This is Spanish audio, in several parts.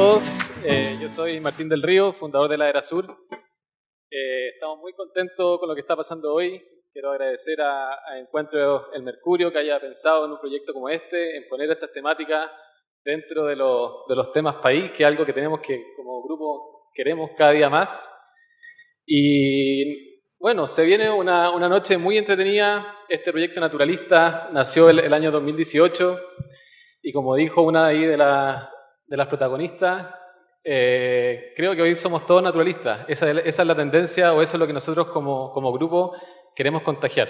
todos. Yo soy Martín del Río, fundador de la Era Sur. Estamos muy contentos con lo que está pasando hoy. Quiero agradecer a Encuentro El Mercurio que haya pensado en un proyecto como este, en poner estas temáticas dentro de los temas país, que es algo que tenemos que, como grupo, queremos cada día más. Y bueno, se viene una noche muy entretenida. Este proyecto naturalista nació el año 2018 y como dijo una ahí de las protagonistas, creo que hoy somos todos naturalistas. Esa es la tendencia, o eso es lo que nosotros como grupo queremos contagiar.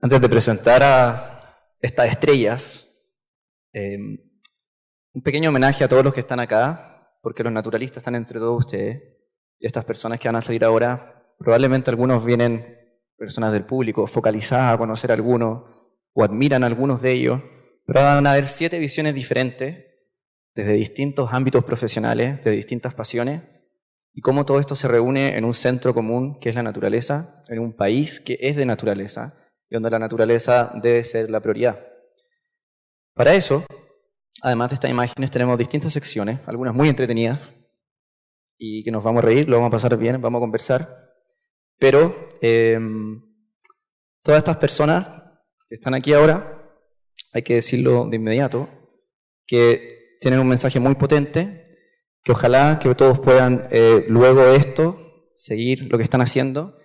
Antes de presentar a estas estrellas, un pequeño homenaje a todos los que están acá, porque los naturalistas están entre todos ustedes. Y estas personas que van a salir ahora, probablemente algunos vienen, personas del público, focalizadas a conocer a algunos, o admiran a algunos de ellos, pero van a haber 7 visiones diferentes, desde distintos ámbitos profesionales, de distintas pasiones, y cómo todo esto se reúne en un centro común que es la naturaleza, en un país que es de naturaleza, y donde la naturaleza debe ser la prioridad. Para eso, además de estas imágenes, tenemos distintas secciones, algunas muy entretenidas, y que nos vamos a reír, lo vamos a pasar bien, vamos a conversar, pero todas estas personas que están aquí ahora, hay que decirlo de inmediato, que tienen un mensaje muy potente, que ojalá que todos puedan luego de esto seguir lo que están haciendo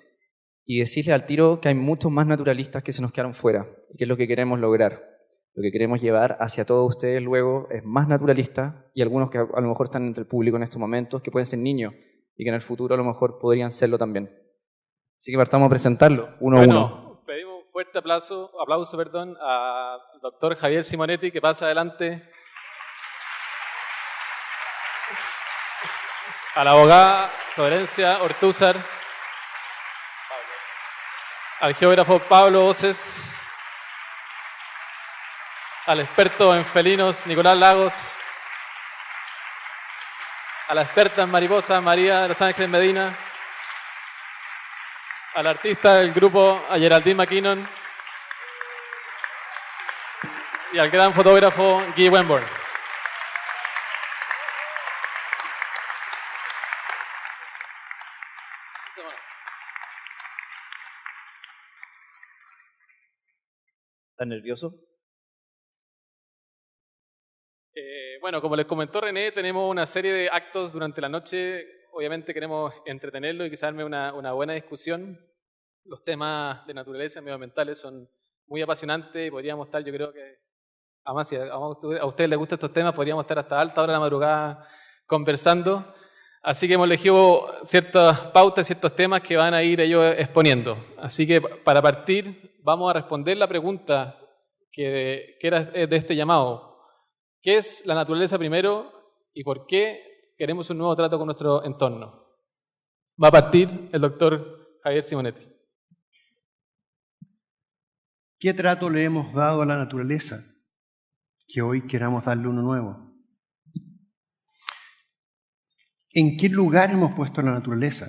y decirle al tiro que hay muchos más naturalistas que se nos quedaron fuera, y que es lo que queremos lograr. Lo que queremos llevar hacia todos ustedes luego es más naturalistas, y algunos que a lo mejor están entre el público en estos momentos, que pueden ser niños y que en el futuro a lo mejor podrían serlo también. Así que partamos a presentarlo uno a uno. Pedimos un fuerte aplauso al doctor Javier Simonetti, que pasa adelante. A la abogada Florencia Ortúzar. Al geógrafo Pablo Oces. Al experto en felinos Nicolás Lagos. A la experta en mariposas María de los Ángeles Medina. Al artista del grupo, a Geraldine McKinnon, y al gran fotógrafo Guy Wenborn. ¿Estás nervioso? Bueno, como les comentó René, tenemos una serie de actos durante la noche. Obviamente queremos entretenerlo y quizás darme una buena discusión. Los temas de naturaleza medioambientales son muy apasionantes y podríamos estar, yo creo que, además si a ustedes les gustan estos temas, podríamos estar hasta alta hora de la madrugada conversando. Así que hemos elegido ciertas pautas, ciertos temas que van a ir ellos exponiendo. Así que para partir, vamos a responder la pregunta que era de este llamado. ¿Qué es la naturaleza primero y por qué queremos un nuevo trato con nuestro entorno? Va a partir el doctor Javier Simonetti. ¿Qué trato le hemos dado a la naturaleza que hoy queramos darle uno nuevo? ¿En qué lugar hemos puesto a la naturaleza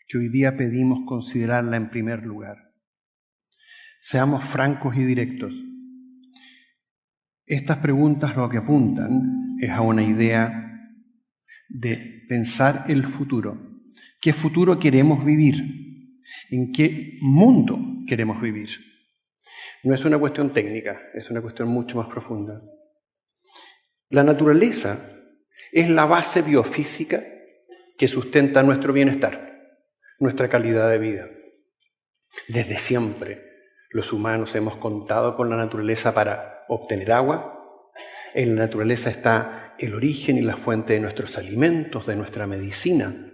que hoy día pedimos considerarla en primer lugar? Seamos francos y directos. Estas preguntas lo que apuntan es a una idea de pensar el futuro. ¿Qué futuro queremos vivir? ¿En qué mundo queremos vivir? No es una cuestión técnica, es una cuestión mucho más profunda. La naturaleza es la base biofísica que sustenta nuestro bienestar, nuestra calidad de vida. Desde siempre, los humanos hemos contado con la naturaleza para obtener agua. En la naturaleza está el origen y la fuente de nuestros alimentos, de nuestra medicina,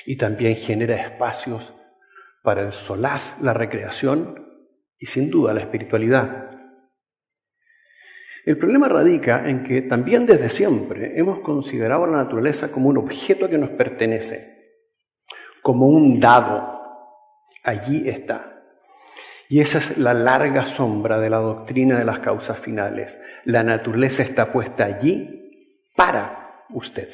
y también genera espacios para el solaz, la recreación y sin duda la espiritualidad. El problema radica en que también desde siempre hemos considerado a la naturaleza como un objeto que nos pertenece, como un dado. Allí está. Y esa es la larga sombra de la doctrina de las causas finales. La naturaleza está puesta allí para usted.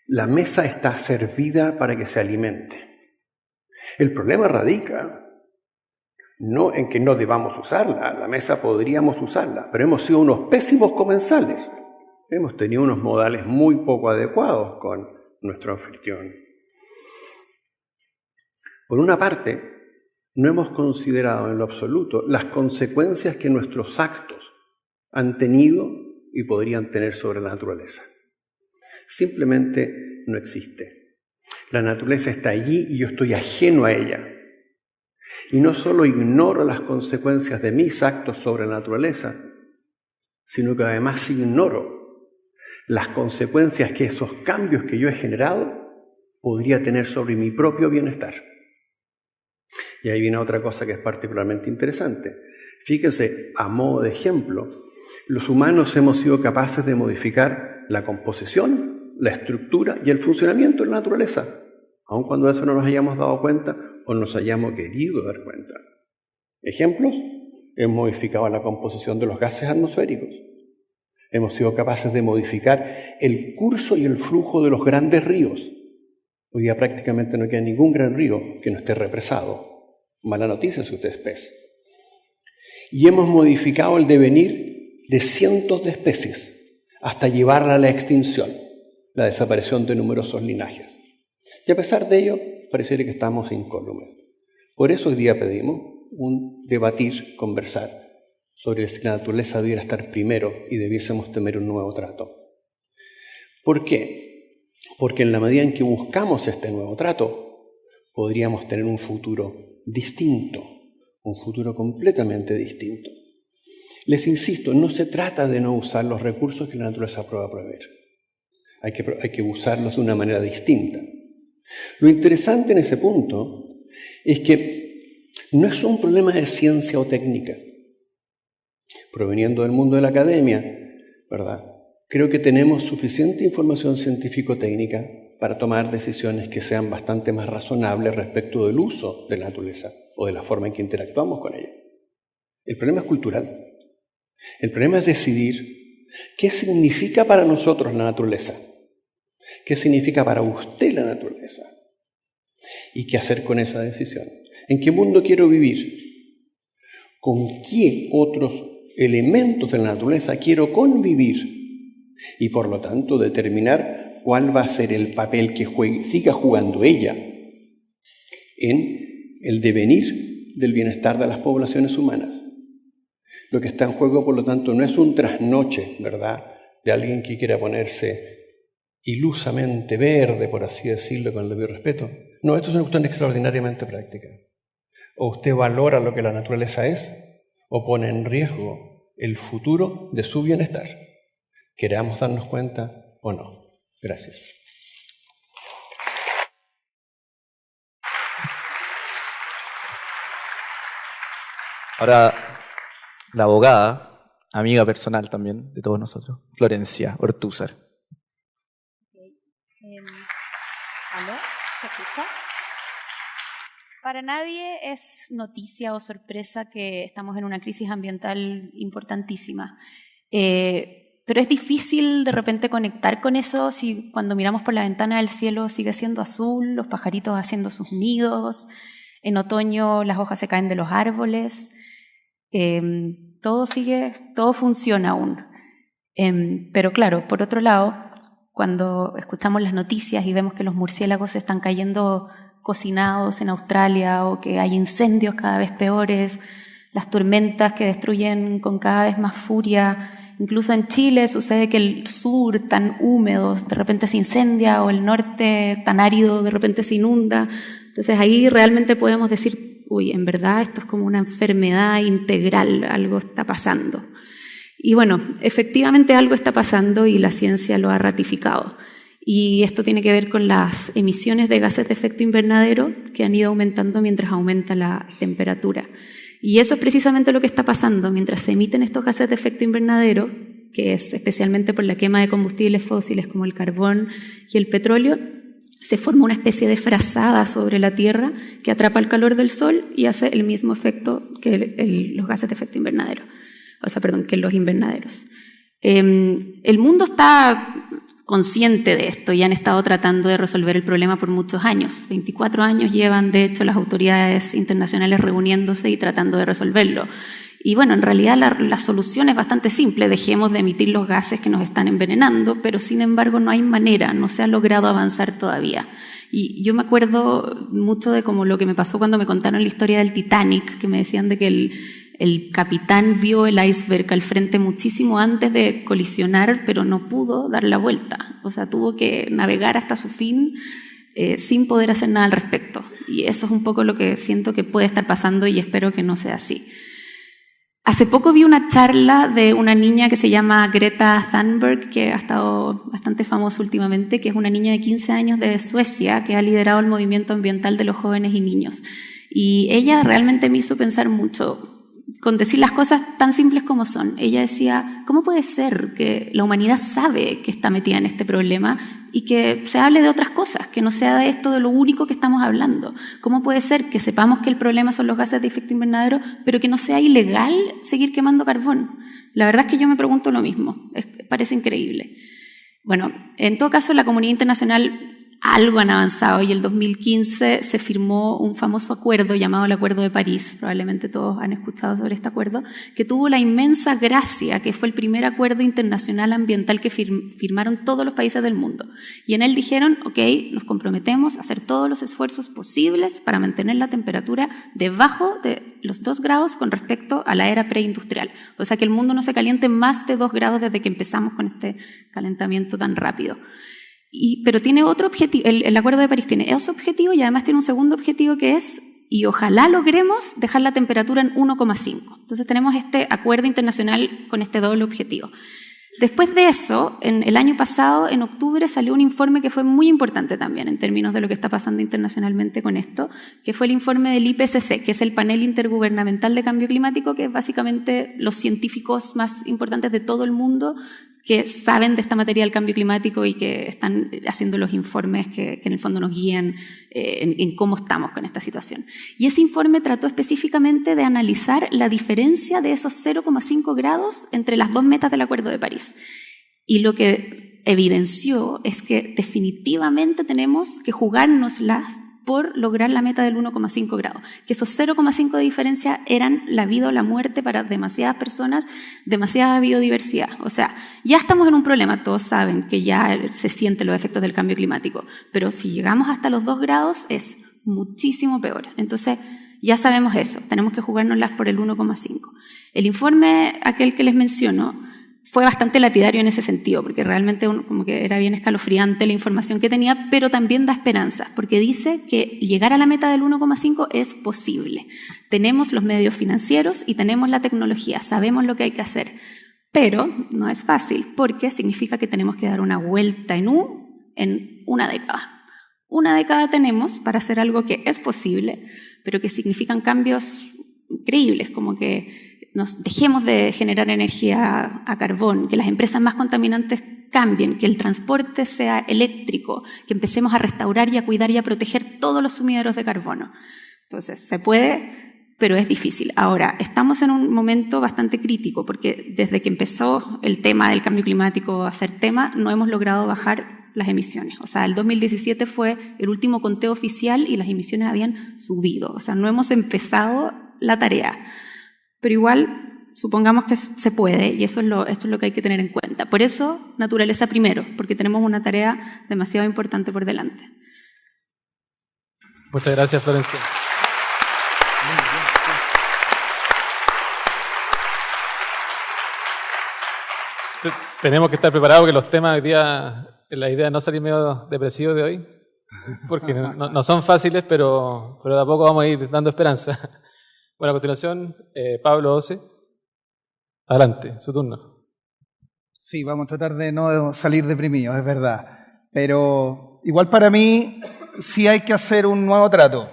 La mesa está servida para que se alimente. El problema radica No en que no debamos usarla, la mesa podríamos usarla, pero hemos sido unos pésimos comensales. Hemos tenido unos modales muy poco adecuados con nuestro anfitrión. Por una parte, no hemos considerado en lo absoluto las consecuencias que nuestros actos han tenido y podrían tener sobre la naturaleza. Simplemente no existe. La naturaleza está allí y yo estoy ajeno a ella. Y no solo ignoro las consecuencias de mis actos sobre la naturaleza, sino que además ignoro las consecuencias que esos cambios que yo he generado podría tener sobre mi propio bienestar. Y ahí viene otra cosa que es particularmente interesante. Fíjense, a modo de ejemplo, los humanos hemos sido capaces de modificar la composición, la estructura y el funcionamiento de la naturaleza, aun cuando de eso no nos hayamos dado cuenta o nos hayamos querido dar cuenta. Ejemplos, hemos modificado la composición de los gases atmosféricos. Hemos sido capaces de modificar el curso y el flujo de los grandes ríos. Hoy día prácticamente no queda ningún gran río que no esté represado. Mala noticia si usted es pez. Y hemos modificado el devenir de cientos de especies hasta llevarla a la extinción, la desaparición de numerosos linajes. Y a pesar de ello, pareciera que estamos incólumes. Por eso hoy día pedimos debatir, conversar sobre si la naturaleza debiera estar primero y debiésemos tener un nuevo trato. ¿Por qué? Porque en la medida en que buscamos este nuevo trato, podríamos tener un futuro distinto, un futuro completamente distinto. Les insisto, no se trata de no usar los recursos que la naturaleza pueda proveer. Hay que usarlos de una manera distinta. Lo interesante en ese punto es que no es un problema de ciencia o técnica. Proveniendo del mundo de la academia, ¿verdad? Creo que tenemos suficiente información científico-técnica para tomar decisiones que sean bastante más razonables respecto del uso de la naturaleza o de la forma en que interactuamos con ella. El problema es cultural. El problema es decidir qué significa para nosotros la naturaleza, qué significa para usted la naturaleza y qué hacer con esa decisión. ¿En qué mundo quiero vivir? ¿Con qué otros elementos de la naturaleza quiero convivir? Y por lo tanto determinar cuál va a ser el papel que siga jugando ella en el devenir del bienestar de las poblaciones humanas. Lo que está en juego, por lo tanto, no es un trasnoche, ¿verdad?, de alguien que quiera ponerse ilusamente verde, por así decirlo, con el debido respeto. No, esto es una cuestión extraordinariamente práctica. O usted valora lo que la naturaleza es, o pone en riesgo el futuro de su bienestar. ¿Queramos darnos cuenta o no? Gracias. Ahora, la abogada, amiga personal también de todos nosotros, Florencia Ortúzar. ¿Aló? ¿Se escucha? Para nadie es noticia o sorpresa que estamos en una crisis ambiental importantísima. Pero es difícil de repente conectar con eso si cuando miramos por la ventana el cielo sigue siendo azul, los pajaritos haciendo sus nidos, en otoño las hojas se caen de los árboles, todo funciona aún. Pero claro, por otro lado, cuando escuchamos las noticias y vemos que los murciélagos se están cayendo cocinados en Australia o que hay incendios cada vez peores, las tormentas que destruyen con cada vez más furia. Incluso en Chile sucede que el sur tan húmedo de repente se incendia o el norte tan árido de repente se inunda. Entonces ahí realmente podemos decir, uy, en verdad esto es como una enfermedad integral, algo está pasando. Y bueno, efectivamente algo está pasando y la ciencia lo ha ratificado. Y esto tiene que ver con las emisiones de gases de efecto invernadero que han ido aumentando mientras aumenta la temperatura. Y eso es precisamente lo que está pasando. Mientras se emiten estos gases de efecto invernadero, que es especialmente por la quema de combustibles fósiles como el carbón y el petróleo, se forma una especie de frazada sobre la Tierra que atrapa el calor del Sol y hace el mismo efecto que los gases de efecto invernadero. Que los invernaderos. El mundo está consciente de esto y han estado tratando de resolver el problema por muchos años. 24 años llevan, de hecho, las autoridades internacionales reuniéndose y tratando de resolverlo. Y bueno, en realidad la solución es bastante simple: dejemos de emitir los gases que nos están envenenando, pero sin embargo no hay manera, no se ha logrado avanzar todavía. Y yo me acuerdo mucho de como lo que me pasó cuando me contaron la historia del Titanic, que me decían de que el capitán vio el iceberg al frente muchísimo antes de colisionar, pero no pudo dar la vuelta. O sea, tuvo que navegar hasta su fin sin poder hacer nada al respecto. Y eso es un poco lo que siento que puede estar pasando y espero que no sea así. Hace poco vi una charla de una niña que se llama Greta Thunberg, que ha estado bastante famosa últimamente, que es una niña de 15 años de Suecia que ha liderado el movimiento ambiental de los jóvenes y niños. Y ella realmente me hizo pensar mucho con decir las cosas tan simples como son. Ella decía, ¿cómo puede ser que la humanidad sabe que está metida en este problema y que se hable de otras cosas, que no sea de esto de lo único que estamos hablando? ¿Cómo puede ser que sepamos que el problema son los gases de efecto invernadero, pero que no sea ilegal seguir quemando carbón? La verdad es que yo me pregunto lo mismo, parece increíble. Bueno, en todo caso, la comunidad internacional algo han avanzado y el 2015 se firmó un famoso acuerdo llamado el Acuerdo de París, probablemente todos han escuchado sobre este acuerdo, que tuvo la inmensa gracia que fue el primer acuerdo internacional ambiental que firmaron todos los países del mundo. Y en él dijeron, ok, nos comprometemos a hacer todos los esfuerzos posibles para mantener la temperatura debajo de los 2 grados con respecto a la era preindustrial. O sea, que el mundo no se caliente más de 2 grados desde que empezamos con este calentamiento tan rápido. Pero tiene otro objetivo, el Acuerdo de París tiene ese objetivo y además tiene un segundo objetivo que es, y ojalá logremos, dejar la temperatura en 1,5. Entonces tenemos este acuerdo internacional con este doble objetivo. Después de eso, el año pasado, en octubre, salió un informe que fue muy importante también en términos de lo que está pasando internacionalmente con esto, que fue el informe del IPCC, que es el Panel Intergubernamental de Cambio Climático, que es básicamente los científicos más importantes de todo el mundo que saben de esta materia del cambio climático y que están haciendo los informes que en el fondo nos guían en cómo estamos con esta situación. Y ese informe trató específicamente de analizar la diferencia de esos 0,5 grados entre las 2 metas del Acuerdo de París. Y lo que evidenció es que definitivamente tenemos que jugárnoslas por lograr la meta del 1,5 grados, que esos 0,5 de diferencia eran la vida o la muerte para demasiadas personas, demasiada biodiversidad. O sea, ya estamos en un problema, todos saben que ya se sienten los efectos del cambio climático, pero si llegamos hasta los 2 grados es muchísimo peor. Entonces, ya sabemos eso, tenemos que jugárnoslas por el 1,5. El informe, aquel que les menciono, fue bastante lapidario en ese sentido, porque realmente como que era bien escalofriante la información que tenía, pero también da esperanza, porque dice que llegar a la meta del 1,5 es posible. Tenemos los medios financieros y tenemos la tecnología, sabemos lo que hay que hacer, pero no es fácil, porque significa que tenemos que dar una vuelta en una década. Una década tenemos para hacer algo que es posible, pero que significan cambios increíbles, como que nos dejemos de generar energía a carbón, que las empresas más contaminantes cambien, que el transporte sea eléctrico, que empecemos a restaurar y a cuidar y a proteger todos los sumideros de carbono. Entonces, se puede, pero es difícil. Ahora, estamos en un momento bastante crítico, porque desde que empezó el tema del cambio climático a ser tema, no hemos logrado bajar las emisiones. O sea, el 2017 fue el último conteo oficial y las emisiones habían subido. O sea, no hemos empezado la tarea. Pero igual, supongamos que se puede, y esto es lo que hay que tener en cuenta. Por eso, naturaleza primero, porque tenemos una tarea demasiado importante por delante. Muchas gracias, Florencia. Tenemos que estar preparados porque los temas hoy día, la idea es no salir medio depresivos de hoy, porque no son fáciles, pero de a poco vamos a ir dando esperanza. Bueno, a continuación, Pablo Ose. Adelante, su turno. Sí, vamos a tratar de no salir deprimidos, es verdad. Pero igual para mí sí hay que hacer un nuevo trato.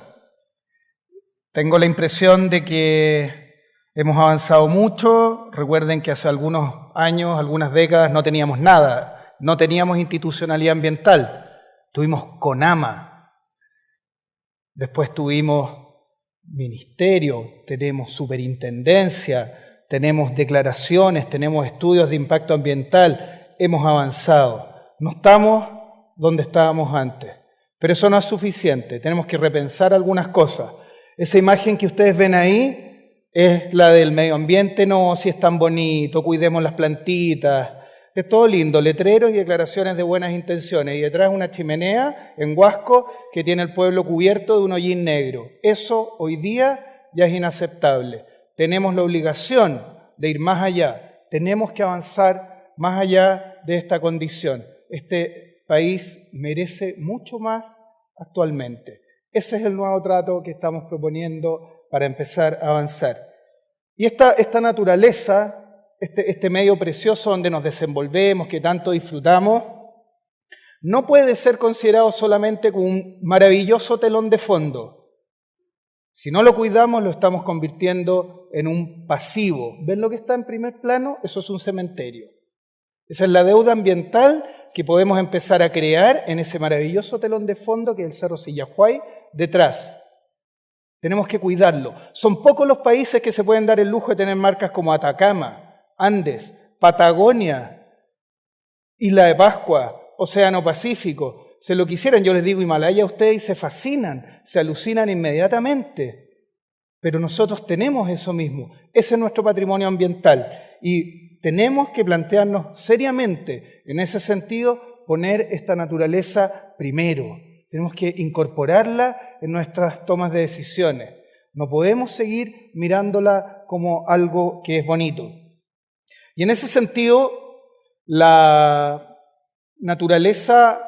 Tengo la impresión de que hemos avanzado mucho. Recuerden que hace algunos años, algunas décadas, no teníamos nada. No teníamos institucionalidad ambiental. Tuvimos CONAMA. Después tuvimos ministerio, tenemos superintendencia, tenemos declaraciones, tenemos estudios de impacto ambiental, hemos avanzado. No estamos donde estábamos antes. Pero eso no es suficiente. Tenemos que repensar algunas cosas. Esa imagen que ustedes ven ahí es la del medio ambiente. No, si es tan bonito, cuidemos las plantitas. Es todo lindo, letreros y declaraciones de buenas intenciones. Y detrás una chimenea en Huasco que tiene el pueblo cubierto de un hollín negro. Eso hoy día ya es inaceptable. Tenemos la obligación de ir más allá. Tenemos que avanzar más allá de esta condición. Este país merece mucho más actualmente. Ese es el nuevo trato que estamos proponiendo para empezar a avanzar. Y esta naturaleza, este medio precioso donde nos desenvolvemos, que tanto disfrutamos, no puede ser considerado solamente como un maravilloso telón de fondo. Si no lo cuidamos, lo estamos convirtiendo en un pasivo. ¿Ven lo que está en primer plano? Eso es un cementerio. Esa es la deuda ambiental que podemos empezar a crear en ese maravilloso telón de fondo que es el Cerro Sillahuay detrás. Tenemos que cuidarlo. Son pocos los países que se pueden dar el lujo de tener marcas como Atacama, Andes, Patagonia, Isla de Pascua, Océano Pacífico. Se lo quisieran, yo les digo Himalaya a ustedes y se fascinan, se alucinan inmediatamente. Pero nosotros tenemos eso mismo. Ese es nuestro patrimonio ambiental. Y tenemos que plantearnos seriamente, en ese sentido, poner esta naturaleza primero. Tenemos que incorporarla en nuestras tomas de decisiones. No podemos seguir mirándola como algo que es bonito. Y en ese sentido, la naturaleza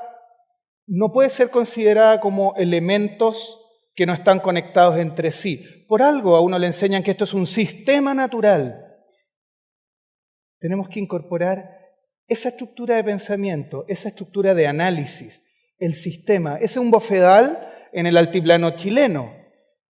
no puede ser considerada como elementos que no están conectados entre sí. Por algo a uno le enseñan que esto es un sistema natural. Tenemos que incorporar esa estructura de pensamiento, esa estructura de análisis, el sistema. Ese es un bofedal en el altiplano chileno.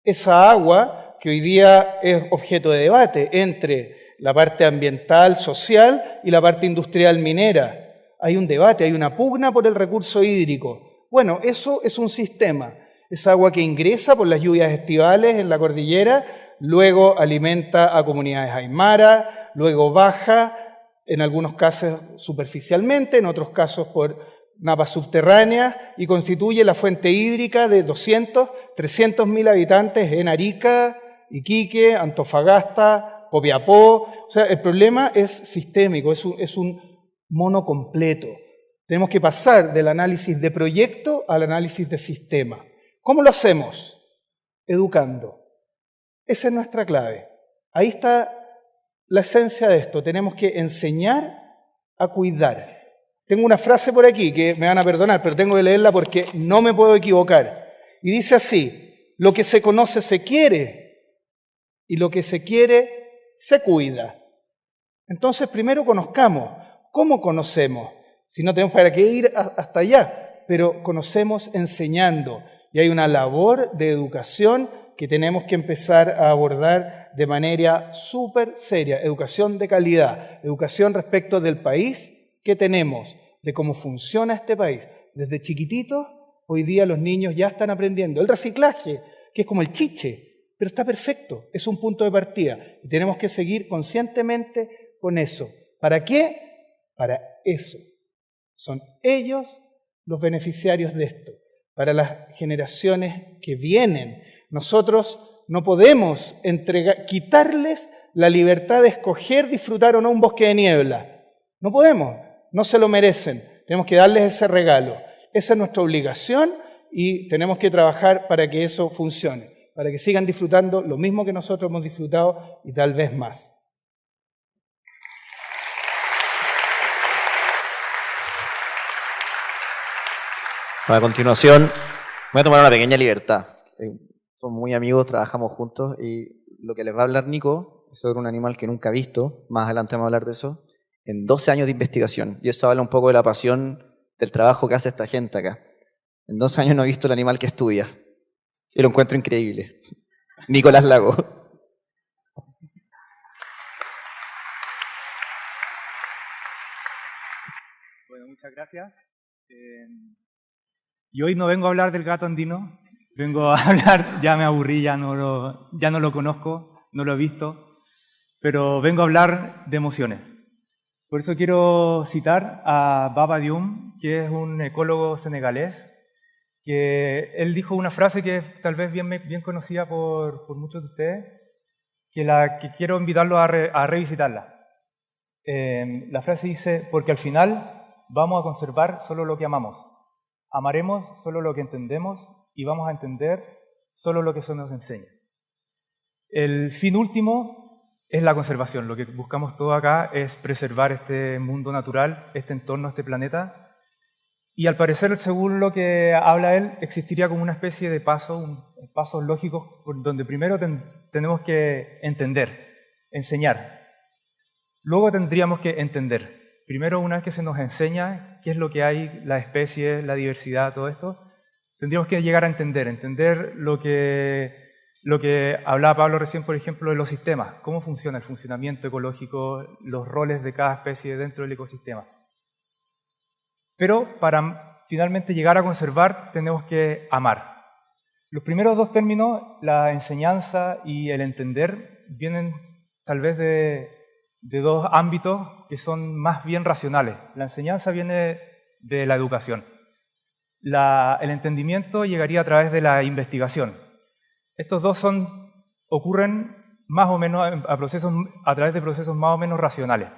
Esa agua que hoy día es objeto de debate entre la parte ambiental, social y la parte industrial minera. Hay un debate, hay una pugna por el recurso hídrico. Bueno, eso es un sistema. Es agua que ingresa por las lluvias estivales en la cordillera, luego alimenta a comunidades aymara, luego baja, en algunos casos superficialmente, en otros casos por napas subterráneas, y constituye la fuente hídrica de 200, 300.000 habitantes en Arica, Iquique, Antofagasta, Copiapó. O sea, el problema es sistémico, es un mono completo. Tenemos que pasar del análisis de proyecto al análisis de sistema. ¿Cómo lo hacemos? Educando. Esa es nuestra clave. Ahí está la esencia de esto. Tenemos que enseñar a cuidar. Tengo una frase por aquí que me van a perdonar, pero tengo que leerla porque no me puedo equivocar. Y dice así: lo que se conoce se quiere y lo que se quiere se cuida. Entonces, primero conozcamos. ¿Cómo conocemos? Si no tenemos para qué ir hasta allá, pero conocemos enseñando. Y hay una labor de educación que tenemos que empezar a abordar de manera súper seria. Educación de calidad, educación respecto del país que tenemos, de cómo funciona este país. Desde chiquititos, hoy día los niños ya están aprendiendo. El reciclaje, que es como el chiche, pero está perfecto, es un punto de partida. Y tenemos que seguir conscientemente con eso. ¿Para qué? Para eso. Son ellos los beneficiarios de esto. Para las generaciones que vienen. Nosotros no podemos quitarles la libertad de escoger, disfrutar o no un bosque de niebla. No podemos, no se lo merecen. Tenemos que darles ese regalo. Esa es nuestra obligación y tenemos que trabajar para que eso funcione, para que sigan disfrutando lo mismo que nosotros hemos disfrutado y tal vez más. A continuación, voy a tomar una pequeña libertad. Somos muy amigos, trabajamos juntos y lo que les va a hablar Nico es sobre un animal que nunca he visto, más adelante vamos a hablar de eso, en 12 años de investigación. Y eso habla un poco de la pasión del trabajo que hace esta gente acá. En 12 años no he visto el animal que estudia. Y lo encuentro increíble. Nicolás Lago. Bueno, muchas gracias. Y hoy no vengo a hablar del gato andino, vengo a hablar, ya me aburrí, ya no lo conozco, no lo he visto, pero vengo a hablar de emociones. Por eso quiero citar a Baba Dioum, que es un ecólogo senegalés, que él dijo una frase que es tal vez bien conocida por muchos de ustedes, que quiero invitarlos a revisitarla. La frase dice, porque al final vamos a conservar solo lo que amamos, amaremos solo lo que entendemos y vamos a entender solo lo que eso nos enseña. El fin último es la conservación. Lo que buscamos todos acá es preservar este mundo natural, este entorno, este planeta. Y al parecer, según lo que habla él, existiría como una especie de pasos lógicos donde primero tenemos que entender, enseñar. Luego tendríamos que entender. Primero, una vez que se nos enseña qué es lo que hay, la especie, la diversidad, todo esto, tendríamos que llegar a entender lo que hablaba Pablo recién, por ejemplo, de los sistemas, cómo funciona el funcionamiento ecológico, los roles de cada especie dentro del ecosistema. Pero para finalmente llegar a conservar tenemos que amar. Los primeros dos términos, la enseñanza y el entender, vienen tal vez de dos ámbitos que son más bien racionales. La enseñanza viene de la educación. El entendimiento llegaría a través de la investigación. Estos dos ocurren más o menos a través de procesos más o menos racionales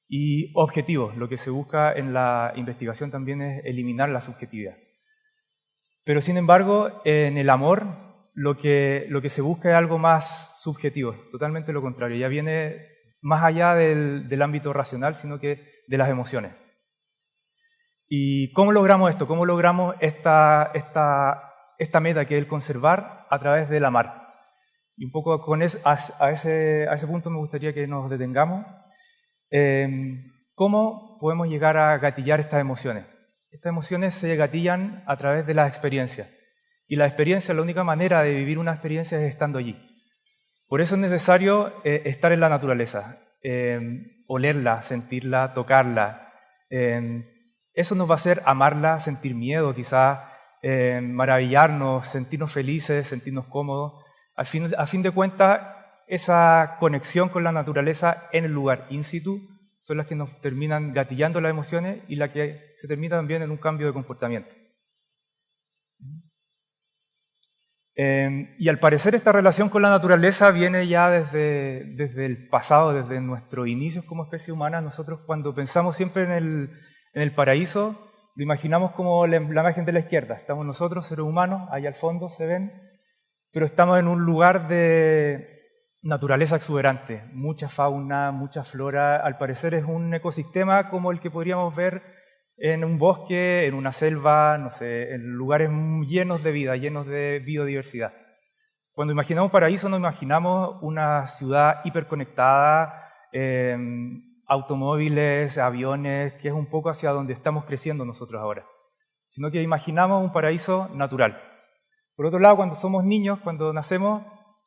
y objetivos. Lo que se busca en la investigación también es eliminar la subjetividad. Pero sin embargo, en el amor, lo que se busca es algo más subjetivo, totalmente lo contrario. Ya viene más allá del ámbito racional, sino que de las emociones. ¿Y cómo logramos esto? ¿Cómo logramos esta meta que es el conservar a través del amar? Y un poco a ese punto me gustaría que nos detengamos. ¿Cómo podemos llegar a gatillar estas emociones? Estas emociones se gatillan a través de las experiencias. Y la experiencia, la única manera de vivir una experiencia es estando allí. Por eso es necesario estar en la naturaleza, olerla, sentirla, tocarla. Eso nos va a hacer amarla, sentir miedo quizás, maravillarnos, sentirnos felices, sentirnos cómodos. A fin de cuentas, esa conexión con la naturaleza en el lugar in situ son las que nos terminan gatillando las emociones y las que se termina también en un cambio de comportamiento. Y al parecer esta relación con la naturaleza viene ya desde el pasado, desde nuestros inicios como especie humana. Nosotros cuando pensamos siempre en el paraíso, lo imaginamos como la imagen de la izquierda. Estamos nosotros, seres humanos, ahí al fondo se ven, pero estamos en un lugar de naturaleza exuberante, mucha fauna, mucha flora. Al parecer es un ecosistema como el que podríamos ver en un bosque, en una selva, no sé, en lugares llenos de vida, llenos de biodiversidad. Cuando imaginamos paraíso nos imaginamos una ciudad hiperconectada, automóviles, aviones, que es un poco hacia donde estamos creciendo nosotros ahora. Sino que imaginamos un paraíso natural. Por otro lado, cuando somos niños, cuando nacemos,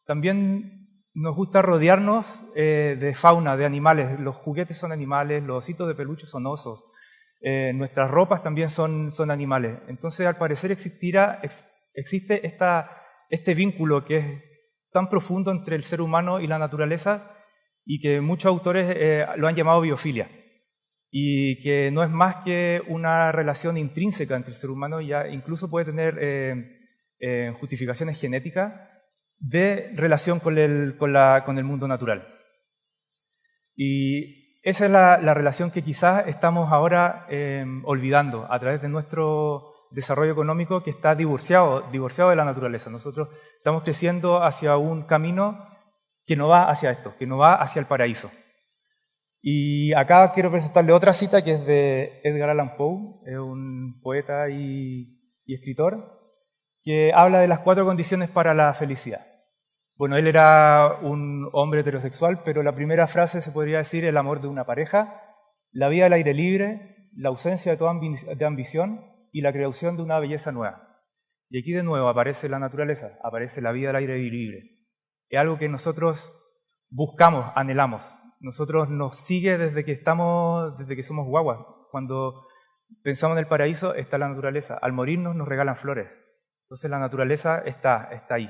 también nos gusta rodearnos de fauna, de animales. Los juguetes son animales, los ositos de peluche son osos. Nuestras ropas también son animales. Entonces, al parecer existe este vínculo que es tan profundo entre el ser humano y la naturaleza y que muchos autores lo han llamado biofilia. Y que no es más que una relación intrínseca entre el ser humano, ya incluso puede tener justificaciones genéticas de relación con el mundo natural. Y esa es la relación que quizás estamos ahora olvidando a través de nuestro desarrollo económico que está divorciado de la naturaleza. Nosotros estamos creciendo hacia un camino que no va hacia esto, que no va hacia el paraíso. Y acá quiero presentarle otra cita que es de Edgar Allan Poe, es un poeta y escritor, que habla de las 4 condiciones para la felicidad. Bueno, él era un hombre heterosexual, pero la primera frase se podría decir el amor de una pareja, la vida al aire libre, la ausencia de toda ambición y la creación de una belleza nueva. Y aquí de nuevo aparece la naturaleza, aparece la vida al aire libre. Es algo que nosotros buscamos, anhelamos. Nosotros nos sigue desde que somos guaguas. Cuando pensamos en el paraíso está la naturaleza. Al morirnos nos regalan flores. Entonces la naturaleza está ahí.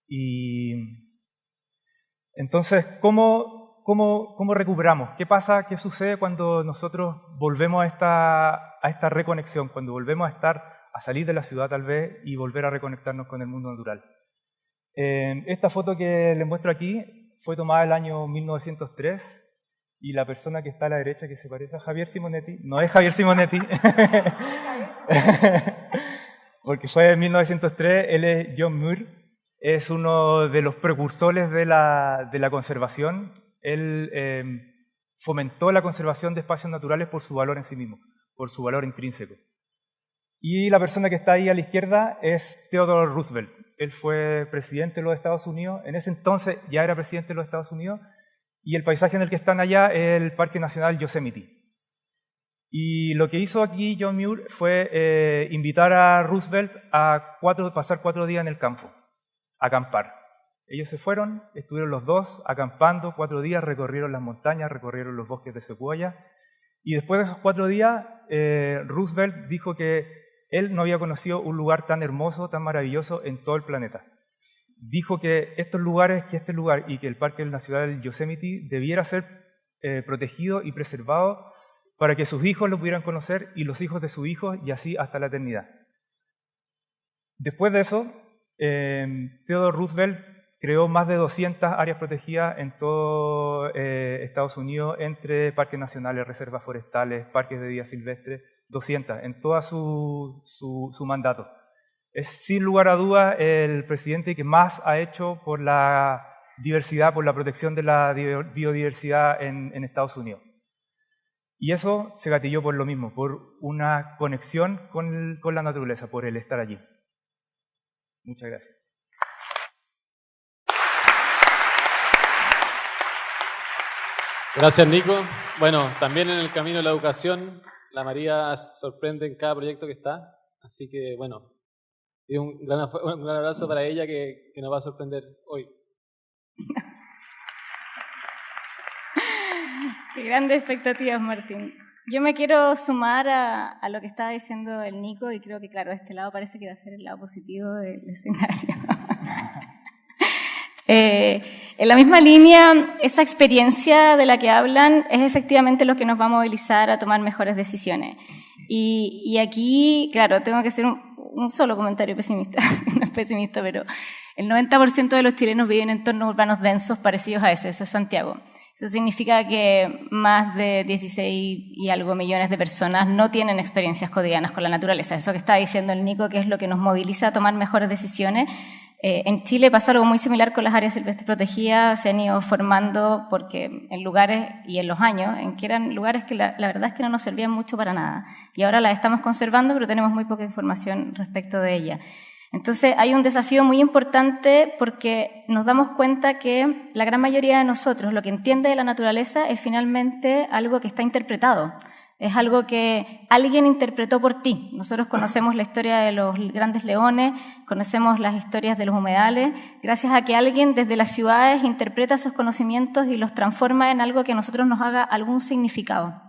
Y entonces, ¿cómo ¿cómo recuperamos? ¿Qué pasa? ¿Qué sucede cuando nosotros volvemos a esta reconexión? Cuando volvemos a salir de la ciudad tal vez y volver a reconectarnos con el mundo natural. Esta foto que les muestro aquí fue tomada el año 1903 y la persona que está a la derecha, que se parece a Javier Simonetti, no es Javier Simonetti, porque fue en 1903, él es John Muir, es uno de los precursores de la conservación. Él fomentó la conservación de espacios naturales por su valor en sí mismo, por su valor intrínseco. Y la persona que está ahí a la izquierda es Theodore Roosevelt. Él fue presidente de los Estados Unidos, en ese entonces ya era presidente de los Estados Unidos, y el paisaje en el que están allá es el Parque Nacional Yosemite. Y lo que hizo aquí John Muir fue invitar a Roosevelt a pasar 4 días en el campo, a acampar. Ellos se fueron, estuvieron los dos acampando 4 días, recorrieron las montañas, recorrieron los bosques de secuoya, y después de esos 4 días, Roosevelt dijo que él no había conocido un lugar tan hermoso, tan maravilloso en todo el planeta. Dijo que este lugar y que el Parque Nacional Yosemite debiera ser protegido y preservado para que sus hijos lo pudieran conocer y los hijos de sus hijos y así hasta la eternidad. Después de eso, Theodore Roosevelt creó más de 200 áreas protegidas en todo Estados Unidos, entre parques nacionales, reservas forestales, parques de vida silvestre, 200, en todo su mandato. Es sin lugar a dudas el presidente que más ha hecho por la diversidad, por la protección de la biodiversidad en Estados Unidos. Y eso se gatilló por lo mismo, por una conexión con la naturaleza, por el estar allí. Muchas gracias. Gracias, Nico. Bueno, también en el camino de la educación, la María sorprende en cada proyecto que está, así que bueno, y un gran abrazo para ella que nos va a sorprender hoy. Qué grandes expectativas, Martín. Yo me quiero sumar a lo que estaba diciendo el Nico y creo que, claro, este lado parece que va a ser el lado positivo del escenario. En la misma línea, esa experiencia de la que hablan es efectivamente lo que nos va a movilizar a tomar mejores decisiones. Y aquí, claro, tengo que hacer un solo comentario pesimista, no es pesimista, pero el 90% de los chilenos viven en entornos urbanos densos parecidos a ese, eso es Santiago. Eso significa que más de 16 y algo millones de personas no tienen experiencias cotidianas con la naturaleza. Eso que está diciendo el Nico, que es lo que nos moviliza a tomar mejores decisiones. En Chile pasó algo muy similar con las áreas silvestres protegidas, se han ido formando porque en lugares y en los años en que eran lugares que la verdad es que no nos servían mucho para nada. Y ahora las estamos conservando, pero tenemos muy poca información respecto de ellas. Entonces hay un desafío muy importante porque nos damos cuenta que la gran mayoría de nosotros lo que entiende de la naturaleza es finalmente algo que está interpretado. Es algo que alguien interpretó por ti. Nosotros conocemos la historia de los grandes leones, conocemos las historias de los humedales, gracias a que alguien desde las ciudades interpreta esos conocimientos y los transforma en algo que a nosotros nos haga algún significado.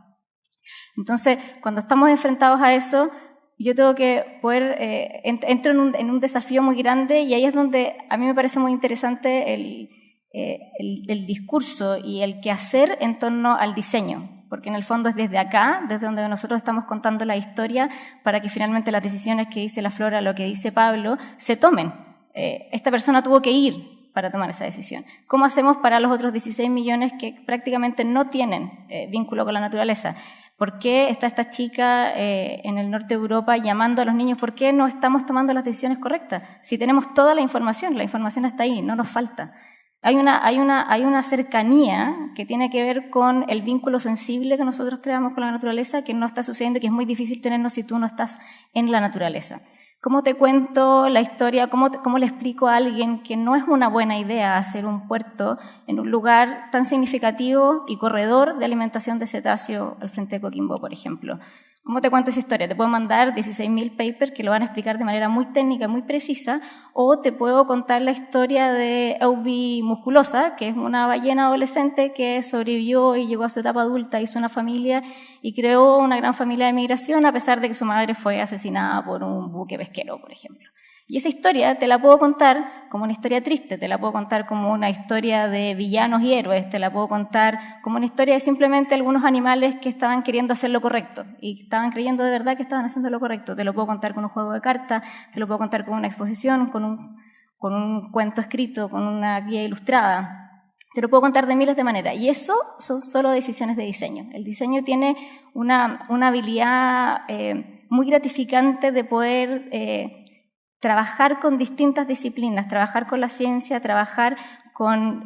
Entonces, cuando estamos enfrentados a eso, yo tengo que poder, entro en un desafío muy grande y ahí es donde a mí me parece muy interesante el discurso y el quehacer en torno al diseño. Porque en el fondo es desde acá, desde donde nosotros estamos contando la historia, para que finalmente las decisiones que dice la Flora, lo que dice Pablo, se tomen. Esta persona tuvo que ir para tomar esa decisión. ¿Cómo hacemos para los otros 16 millones que prácticamente no tienen vínculo con la naturaleza? ¿Por qué está esta chica en el norte de Europa llamando a los niños? ¿Por qué no estamos tomando las decisiones correctas? Si tenemos toda la información está ahí, no nos falta. Hay una cercanía que tiene que ver con el vínculo sensible que nosotros creamos con la naturaleza que no está sucediendo y que es muy difícil tenernos si tú no estás en la naturaleza. ¿Cómo te cuento la historia? ¿Cómo le explico a alguien que no es una buena idea hacer un puerto en un lugar tan significativo y corredor de alimentación de cetáceo al frente de Coquimbo, por ejemplo? ¿Cómo te cuento esa historia? Te puedo mandar 16.000 papers que lo van a explicar de manera muy técnica, muy precisa, o te puedo contar la historia de Eubi musculosa, que es una ballena adolescente que sobrevivió y llegó a su etapa adulta, hizo una familia y creó una gran familia de migración a pesar de que su madre fue asesinada por un buque pesquero, por ejemplo. Y esa historia te la puedo contar como una historia triste, te la puedo contar como una historia de villanos y héroes, te la puedo contar como una historia de simplemente algunos animales que estaban queriendo hacer lo correcto y estaban creyendo de verdad que estaban haciendo lo correcto. Te lo puedo contar con un juego de cartas, te lo puedo contar con una exposición, con un cuento escrito, con una guía ilustrada. Te lo puedo contar de miles de maneras. Y eso son solo decisiones de diseño. El diseño tiene una habilidad muy gratificante de poder trabajar con distintas disciplinas, trabajar con la ciencia, trabajar con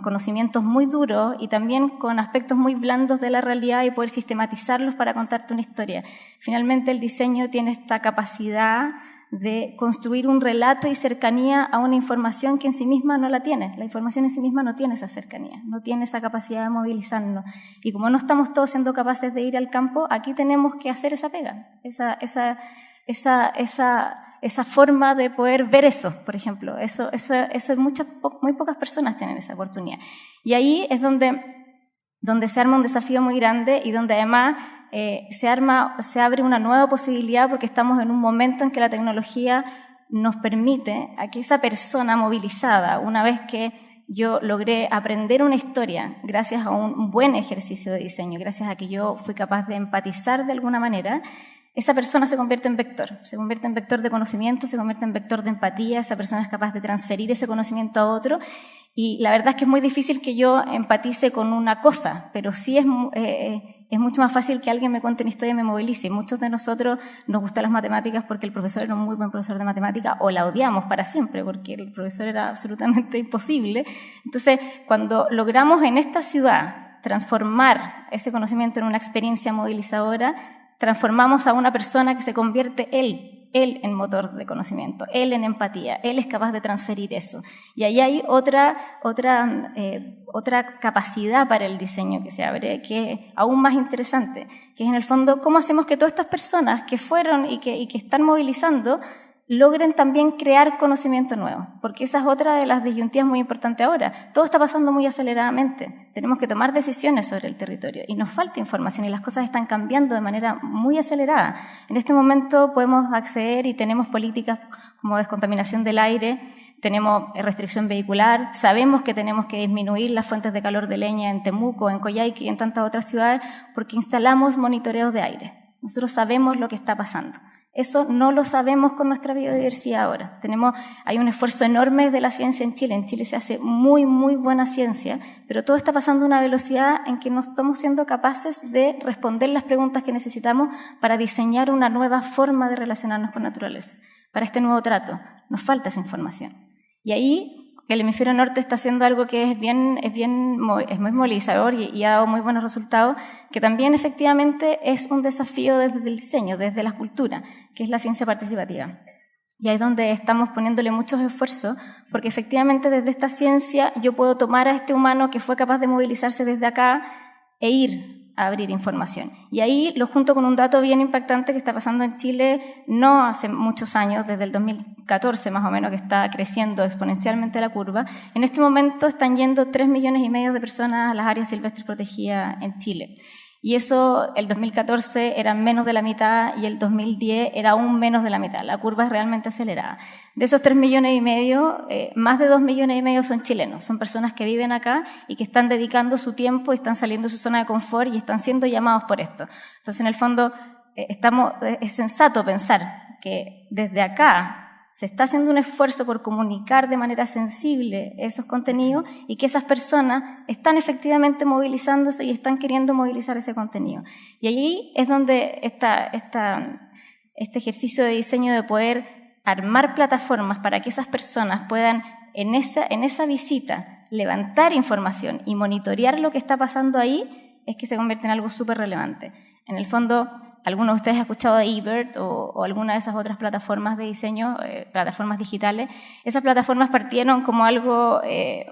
conocimientos muy duros y también con aspectos muy blandos de la realidad y poder sistematizarlos para contarte una historia. Finalmente, el diseño tiene esta capacidad de construir un relato y cercanía a una información que en sí misma no la tiene. La información en sí misma no tiene esa cercanía, no tiene esa capacidad de movilizarnos. Y como no estamos todos siendo capaces de ir al campo, aquí tenemos que hacer esa pega, esa forma de poder ver eso, por ejemplo. Eso muy pocas personas tienen esa oportunidad. Y ahí es donde se arma un desafío muy grande y donde además se abre una nueva posibilidad porque estamos en un momento en que la tecnología nos permite a que esa persona movilizada, una vez que yo logré aprender una historia gracias a un buen ejercicio de diseño, gracias a que yo fui capaz de empatizar de alguna manera, esa persona se convierte en vector de conocimiento, se convierte en vector de empatía, esa persona es capaz de transferir ese conocimiento a otro. Y la verdad es que es muy difícil que yo empatice con una cosa, pero sí es mucho más fácil que alguien me cuente una historia y me movilice. Muchos de nosotros nos gustan las matemáticas porque el profesor era un muy buen profesor de matemáticas, o la odiamos para siempre porque el profesor era absolutamente imposible. Entonces, cuando logramos en esta ciudad transformar ese conocimiento en una experiencia movilizadora, transformamos a una persona que se convierte él en motor de conocimiento, él en empatía, él es capaz de transferir eso. Y ahí hay otra capacidad para el diseño que se abre, que es aún más interesante, que es en el fondo cómo hacemos que todas estas personas que fueron y que están movilizando logren también crear conocimiento nuevo, porque esa es otra de las disyuntivas muy importantes ahora. Todo está pasando muy aceleradamente, tenemos que tomar decisiones sobre el territorio y nos falta información y las cosas están cambiando de manera muy acelerada. En este momento podemos acceder y tenemos políticas como descontaminación del aire, tenemos restricción vehicular, sabemos que tenemos que disminuir las fuentes de calor de leña en Temuco, en Coyhaique y en tantas otras ciudades porque instalamos monitoreos de aire. Nosotros sabemos lo que está pasando. Eso no lo sabemos con nuestra biodiversidad ahora. Hay un esfuerzo enorme de la ciencia en Chile. En Chile se hace muy, muy buena ciencia, pero todo está pasando a una velocidad en que no estamos siendo capaces de responder las preguntas que necesitamos para diseñar una nueva forma de relacionarnos con la naturaleza. Para este nuevo trato, nos falta esa información. Y ahí el hemisferio norte está haciendo algo que es muy movilizador y ha dado muy buenos resultados, que también efectivamente es un desafío desde el diseño, desde la cultura, que es la ciencia participativa. Y ahí es donde estamos poniéndole muchos esfuerzos, porque efectivamente desde esta ciencia yo puedo tomar a este humano que fue capaz de movilizarse desde acá e ir a abrir información. Y ahí lo junto con un dato bien impactante que está pasando en Chile no hace muchos años, desde el 2014 más o menos, que está creciendo exponencialmente la curva. En este momento están yendo 3,5 millones de personas a las áreas silvestres protegidas en Chile. Y eso, el 2014 era menos de la mitad y el 2010 era aún menos de la mitad. La curva es realmente acelerada. De esos 3,5 millones, más de 2,5 millones son chilenos. Son personas que viven acá y que están dedicando su tiempo y están saliendo de su zona de confort y están siendo llamados por esto. Entonces, en el fondo, es sensato pensar que desde acá se está haciendo un esfuerzo por comunicar de manera sensible esos contenidos y que esas personas están efectivamente movilizándose y están queriendo movilizar ese contenido. Y allí es donde este ejercicio de diseño de poder armar plataformas para que esas personas puedan en esa visita levantar información y monitorear lo que está pasando ahí, es que se convierte en algo súper relevante. En el fondo, algunos de ustedes han escuchado de eBird o alguna de esas otras plataformas de diseño, plataformas digitales. Esas plataformas partieron como algo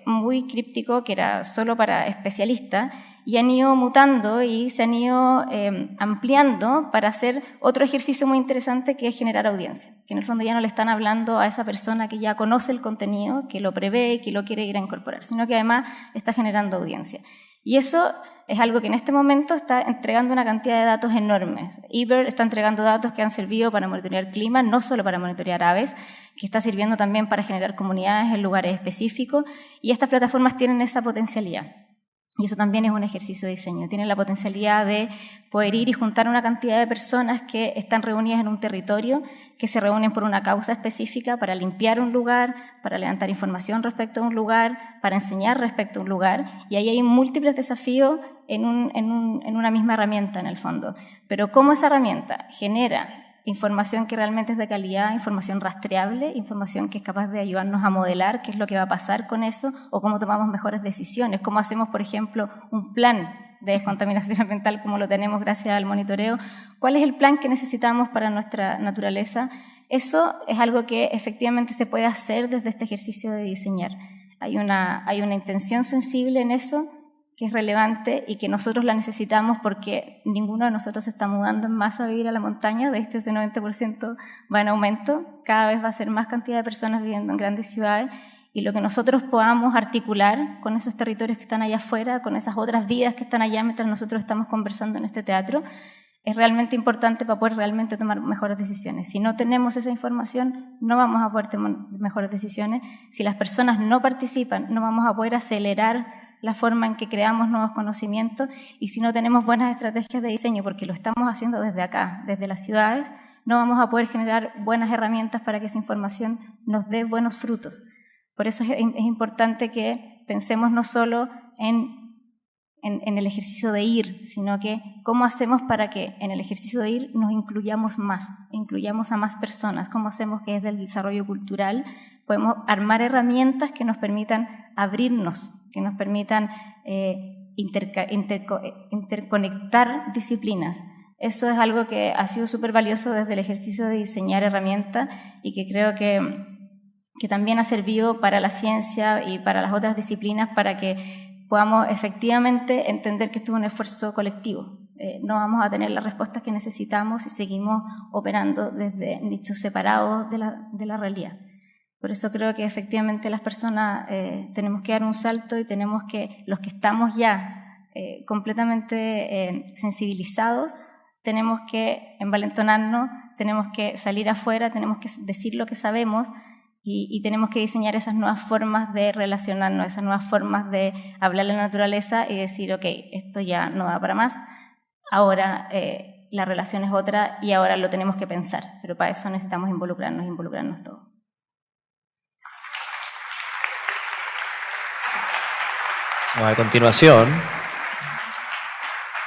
muy críptico, que era solo para especialistas, y han ido mutando y se han ido ampliando para hacer otro ejercicio muy interesante, que es generar audiencia. Que en el fondo ya no le están hablando a esa persona que ya conoce el contenido, que lo prevé y que lo quiere ir a incorporar, sino que además está generando audiencia. Y eso es algo que en este momento está entregando una cantidad de datos enormes. eBird está entregando datos que han servido para monitorear clima, no solo para monitorear aves, que está sirviendo también para generar comunidades en lugares específicos, y estas plataformas tienen esa potencialidad. Y eso también es un ejercicio de diseño. Tienen la potencialidad de poder ir y juntar una cantidad de personas que están reunidas en un territorio, que se reúnen por una causa específica para limpiar un lugar, para levantar información respecto a un lugar, para enseñar respecto a un lugar. Y ahí hay múltiples desafíos en una misma herramienta, en el fondo. Pero ¿cómo esa herramienta genera información que realmente es de calidad, información rastreable, información que es capaz de ayudarnos a modelar qué es lo que va a pasar con eso o cómo tomamos mejores decisiones? ¿Cómo hacemos, por ejemplo, un plan de descontaminación ambiental como lo tenemos gracias al monitoreo? ¿Cuál es el plan que necesitamos para nuestra naturaleza? Eso es algo que efectivamente se puede hacer desde este ejercicio de diseñar. Hay una intención sensible en eso que es relevante y que nosotros la necesitamos porque ninguno de nosotros se está mudando en masa a vivir a la montaña. De hecho, ese 90% va en aumento. Cada vez va a ser más cantidad de personas viviendo en grandes ciudades, y lo que nosotros podamos articular con esos territorios que están allá afuera, con esas otras vidas que están allá mientras nosotros estamos conversando en este teatro, es realmente importante para poder realmente tomar mejores decisiones. Si no tenemos esa información, no vamos a poder tomar mejores decisiones. Si las personas no participan, no vamos a poder acelerar la forma en que creamos nuevos conocimientos, y si no tenemos buenas estrategias de diseño, porque lo estamos haciendo desde acá, desde las ciudades, no vamos a poder generar buenas herramientas para que esa información nos dé buenos frutos. Por eso es importante que pensemos no solo en el ejercicio de ir, sino que cómo hacemos para que en el ejercicio de ir nos incluyamos más, incluyamos a más personas, cómo hacemos que desde el desarrollo cultural podemos armar herramientas que nos permitan abrirnos, que nos permitan interconectar disciplinas. Eso es algo que ha sido súper valioso desde el ejercicio de diseñar herramientas y que creo que también ha servido para la ciencia y para las otras disciplinas para que podamos efectivamente entender que esto es un esfuerzo colectivo. No vamos a tener las respuestas que necesitamos si seguimos operando desde nichos separados de la realidad. Por eso creo que efectivamente las personas tenemos que dar un salto y tenemos que, los que estamos ya completamente sensibilizados, tenemos que envalentonarnos, tenemos que salir afuera, tenemos que decir lo que sabemos y tenemos que diseñar esas nuevas formas de relacionarnos, esas nuevas formas de hablar a la naturaleza y decir, ok, esto ya no da para más, ahora la relación es otra y ahora lo tenemos que pensar, pero para eso necesitamos involucrarnos todos. A continuación,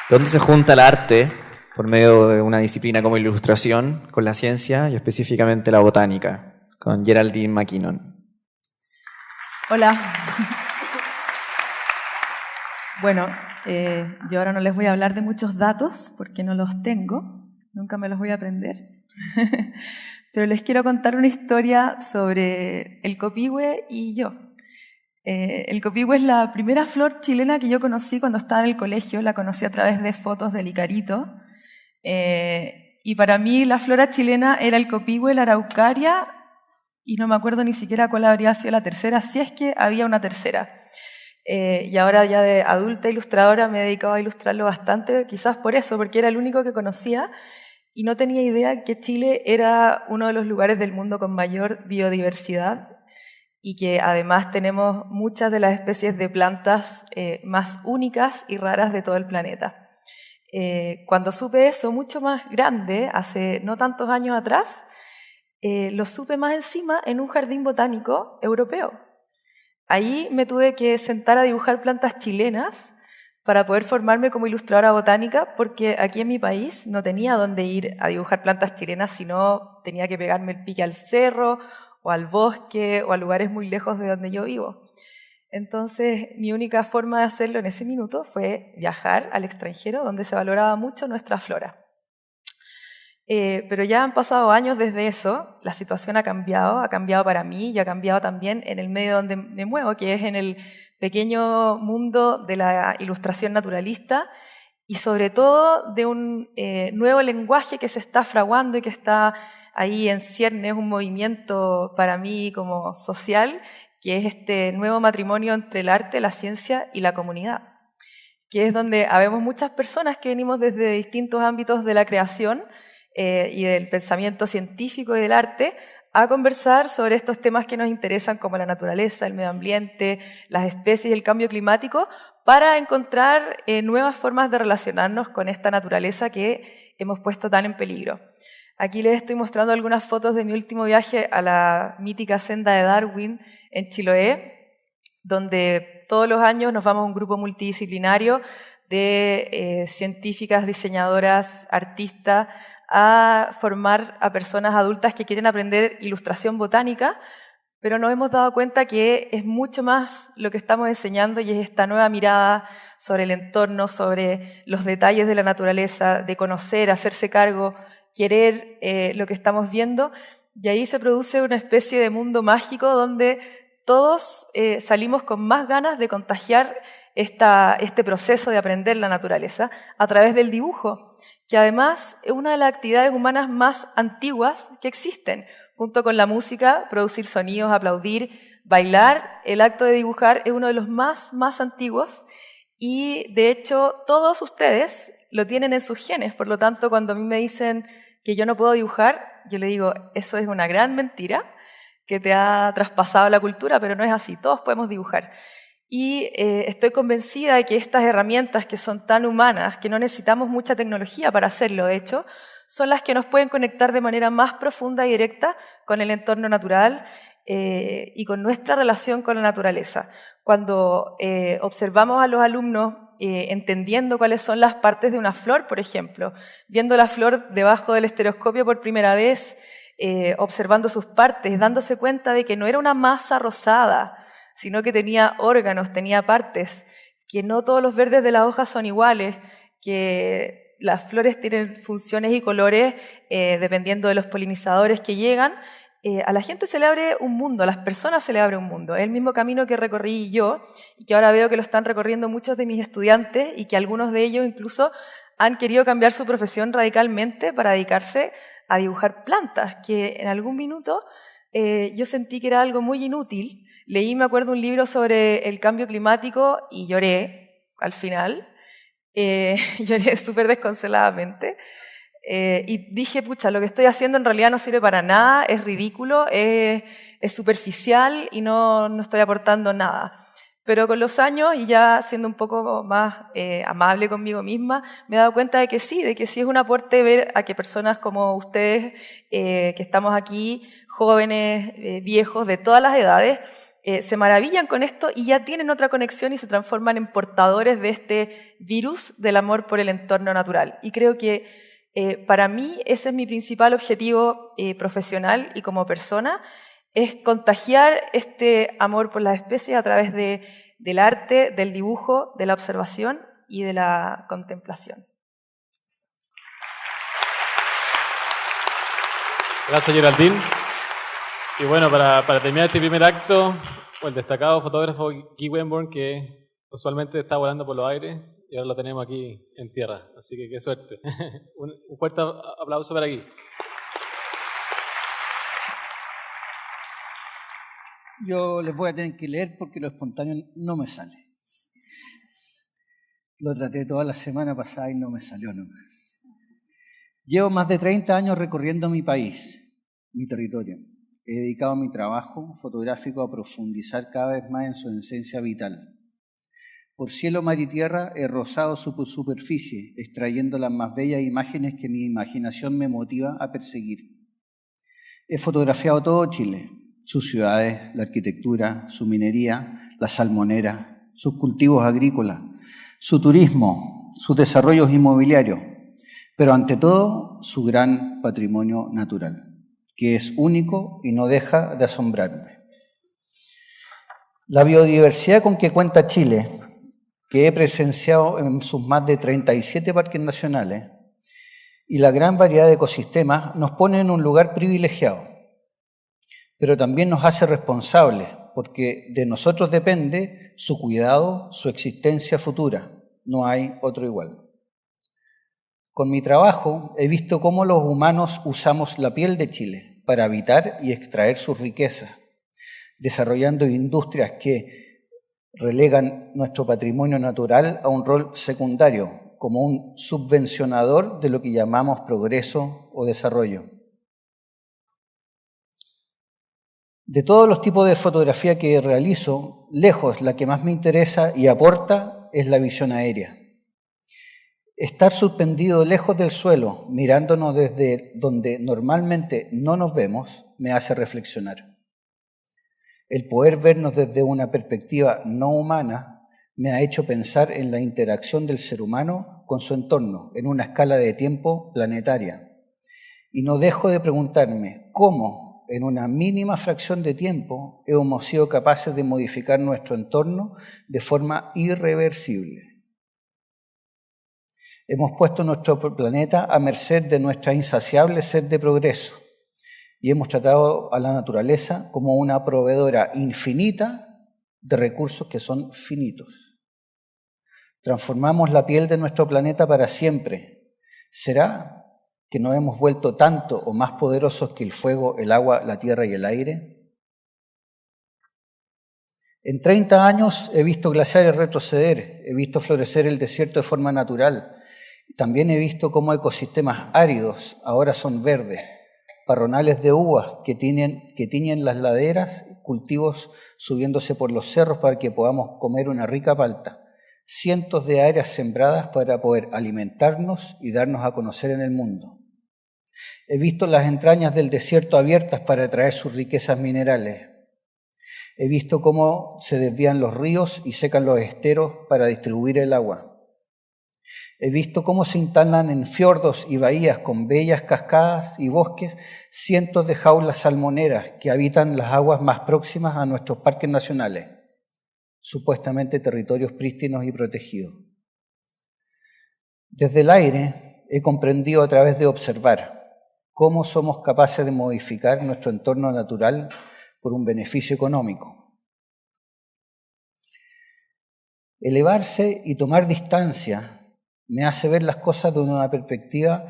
¿dónde se junta el arte por medio de una disciplina como ilustración con la ciencia y específicamente la botánica? Con Geraldine McKinnon. Hola. Bueno, yo ahora no les voy a hablar de muchos datos porque no los tengo, nunca me los voy a aprender, pero les quiero contar una historia sobre el copihue y yo. El copihue es la primera flor chilena que yo conocí cuando estaba en el colegio, la conocí a través de fotos del Icarito, y para mí la flora chilena era el copihue, la araucaria, y no me acuerdo ni siquiera cuál habría sido la tercera, si es que había una tercera. Y ahora ya de adulta ilustradora me he dedicado a ilustrarlo bastante, quizás por eso, porque era el único que conocía y no tenía idea que Chile era uno de los lugares del mundo con mayor biodiversidad y que además tenemos muchas de las especies de plantas más únicas y raras de todo el planeta. Cuando supe eso mucho más grande, hace no tantos años atrás, lo supe más encima en un jardín botánico europeo. Ahí me tuve que sentar a dibujar plantas chilenas para poder formarme como ilustradora botánica, porque aquí en mi país no tenía dónde ir a dibujar plantas chilenas, sino tenía que pegarme el pique al cerro o al bosque o a lugares muy lejos de donde yo vivo. Entonces, mi única forma de hacerlo en ese minuto fue viajar al extranjero, donde se valoraba mucho nuestra flora. Pero ya han pasado años desde eso, la situación ha cambiado para mí y ha cambiado también en el medio donde me muevo, que es en el pequeño mundo de la ilustración naturalista y sobre todo de un nuevo lenguaje que se está fraguando y que está ahí en ciernes, un movimiento para mí como social, que es este nuevo matrimonio entre el arte, la ciencia y la comunidad. que es donde habemos muchas personas que venimos desde distintos ámbitos de la creación y del pensamiento científico y del arte, a conversar sobre estos temas que nos interesan como la naturaleza, el medio ambiente, las especies y el cambio climático, para encontrar nuevas formas de relacionarnos con esta naturaleza que hemos puesto tan en peligro. Aquí les estoy mostrando algunas fotos de mi último viaje a la mítica senda de Darwin en Chiloé, donde todos los años nos vamos a un grupo multidisciplinario de científicas, diseñadoras, artistas, a formar a personas adultas que quieren aprender ilustración botánica, pero nos hemos dado cuenta que es mucho más lo que estamos enseñando y es esta nueva mirada sobre el entorno, sobre los detalles de la naturaleza, de conocer, hacerse cargo, querer lo que estamos viendo, y ahí se produce una especie de mundo mágico donde todos salimos con más ganas de contagiar este proceso de aprender la naturaleza a través del dibujo, que además es una de las actividades humanas más antiguas que existen. Junto con la música, producir sonidos, aplaudir, bailar, el acto de dibujar es uno de los más antiguos y de hecho todos ustedes lo tienen en sus genes. Por lo tanto, cuando a mí me dicen que yo no puedo dibujar, yo le digo, eso es una gran mentira que te ha traspasado la cultura, pero no es así, todos podemos dibujar. Y estoy convencida de que estas herramientas que son tan humanas, que no necesitamos mucha tecnología para hacerlo, de hecho, son las que nos pueden conectar de manera más profunda y directa con el entorno natural y con nuestra relación con la naturaleza. Cuando observamos a los alumnos entendiendo cuáles son las partes de una flor, por ejemplo, viendo la flor debajo del estereoscopio por primera vez, observando sus partes, dándose cuenta de que no era una masa rosada, sino que tenía órganos, tenía partes, que no todos los verdes de las hojas son iguales, que las flores tienen funciones y colores dependiendo de los polinizadores que llegan. A la gente se le abre un mundo, a las personas se le abre un mundo. Es el mismo camino que recorrí yo y que ahora veo que lo están recorriendo muchos de mis estudiantes y que algunos de ellos incluso han querido cambiar su profesión radicalmente para dedicarse a dibujar plantas, que en algún minuto yo sentí que era algo muy inútil. Leí, me acuerdo, un libro sobre el cambio climático y lloré al final. Lloré súper desconsoladamente. Y dije, pucha, lo que estoy haciendo en realidad no sirve para nada, es ridículo, es superficial y no estoy aportando nada. Pero con los años, y ya siendo un poco más amable conmigo misma, me he dado cuenta de que sí es un aporte ver a que personas como ustedes, que estamos aquí, jóvenes, viejos, de todas las edades, se maravillan con esto y ya tienen otra conexión y se transforman en portadores de este virus del amor por el entorno natural. Y creo que para mí ese es mi principal objetivo profesional y como persona, es contagiar este amor por las especies a través del arte, del dibujo, de la observación y de la contemplación. Gracias, Geraldine. Y bueno, para terminar este primer acto, el destacado fotógrafo Guy Wenborn, que usualmente está volando por los aires, y ahora lo tenemos aquí en tierra. Así que qué suerte. Un fuerte aplauso para Guy. Yo les voy a tener que leer porque lo espontáneo no me sale. Lo traté toda la semana pasada y no me salió nunca. Llevo más de 30 años recorriendo mi país, mi territorio. He dedicado mi trabajo fotográfico a profundizar cada vez más en su esencia vital. Por cielo, mar y tierra he rozado su superficie, extrayendo las más bellas imágenes que mi imaginación me motiva a perseguir. He fotografiado todo Chile, sus ciudades, la arquitectura, su minería, la salmonera, sus cultivos agrícolas, su turismo, sus desarrollos inmobiliarios, pero ante todo su gran patrimonio natural, que es único y no deja de asombrarme. La biodiversidad con que cuenta Chile, que he presenciado en sus más de 37 parques nacionales, y la gran variedad de ecosistemas nos pone en un lugar privilegiado, pero también nos hace responsables, porque de nosotros depende su cuidado, su existencia futura. No hay otro igual. Con mi trabajo he visto cómo los humanos usamos la piel de Chile para habitar y extraer sus riquezas, desarrollando industrias que relegan nuestro patrimonio natural a un rol secundario, como un subvencionador de lo que llamamos progreso o desarrollo. De todos los tipos de fotografía que realizo, lejos la que más me interesa y aporta es la visión aérea. Estar suspendido lejos del suelo, mirándonos desde donde normalmente no nos vemos, me hace reflexionar. El poder vernos desde una perspectiva no humana me ha hecho pensar en la interacción del ser humano con su entorno en una escala de tiempo planetaria. Y no dejo de preguntarme cómo, en una mínima fracción de tiempo, hemos sido capaces de modificar nuestro entorno de forma irreversible. Hemos puesto nuestro planeta a merced de nuestra insaciable sed de progreso y hemos tratado a la naturaleza como una proveedora infinita de recursos que son finitos. Transformamos la piel de nuestro planeta para siempre. ¿Será que nos hemos vuelto tanto o más poderosos que el fuego, el agua, la tierra y el aire? En 30 años he visto glaciares retroceder, he visto florecer el desierto de forma natural. También he visto cómo ecosistemas áridos ahora son verdes, parronales de uvas que tiñen las laderas, cultivos subiéndose por los cerros para que podamos comer una rica palta. Cientos de áreas sembradas para poder alimentarnos y darnos a conocer en el mundo. He visto las entrañas del desierto abiertas para atraer sus riquezas minerales. He visto cómo se desvían los ríos y secan los esteros para distribuir el agua. He visto cómo se instalan en fiordos y bahías con bellas cascadas y bosques cientos de jaulas salmoneras que habitan las aguas más próximas a nuestros parques nacionales, supuestamente territorios prístinos y protegidos. Desde el aire he comprendido a través de observar cómo somos capaces de modificar nuestro entorno natural por un beneficio económico. Elevarse y tomar distancia me hace ver las cosas de una perspectiva